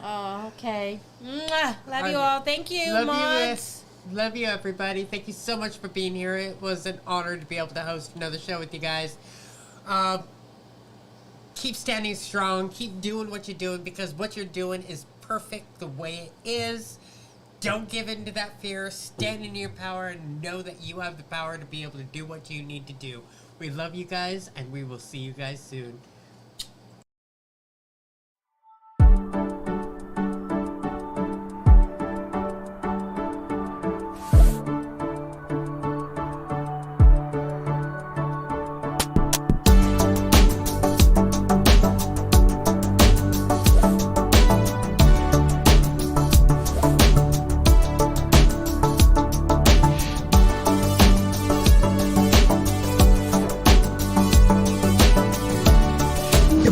Oh, okay. Mwah. Love you all. Thank you, Love mods. you. Love you, everybody. Thank you so much for being here. It was an honor to be able to host another show with you guys. Keep standing strong. Keep doing what you're doing because what you're doing is perfect the way it is. Don't give in to that fear. Stand in your power and know that you have the power to be able to do what you need to do. We love you guys, and we will see you guys soon.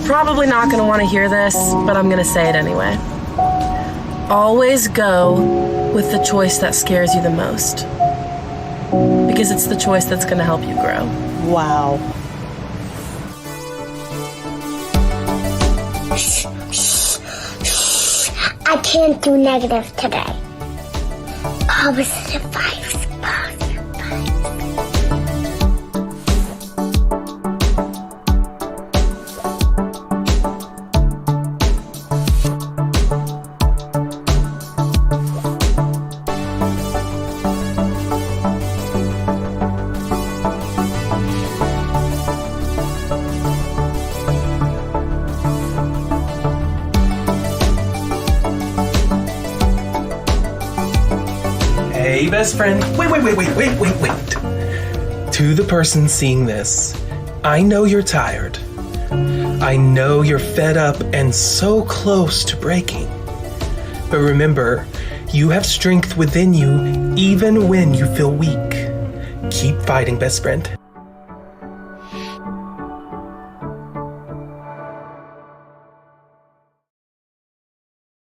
Probably not going to want to hear this, but I'm going to say it anyway. Always go with the choice that scares you the most. Because it's the choice that's going to help you grow. Wow. I can't do negative today. Positive vibes, positive vibes. Hey, best friend. Wait. To the person seeing this, I know you're tired. I know you're fed up and so close to breaking. But remember, you have strength within you even when you feel weak. Keep fighting, best friend.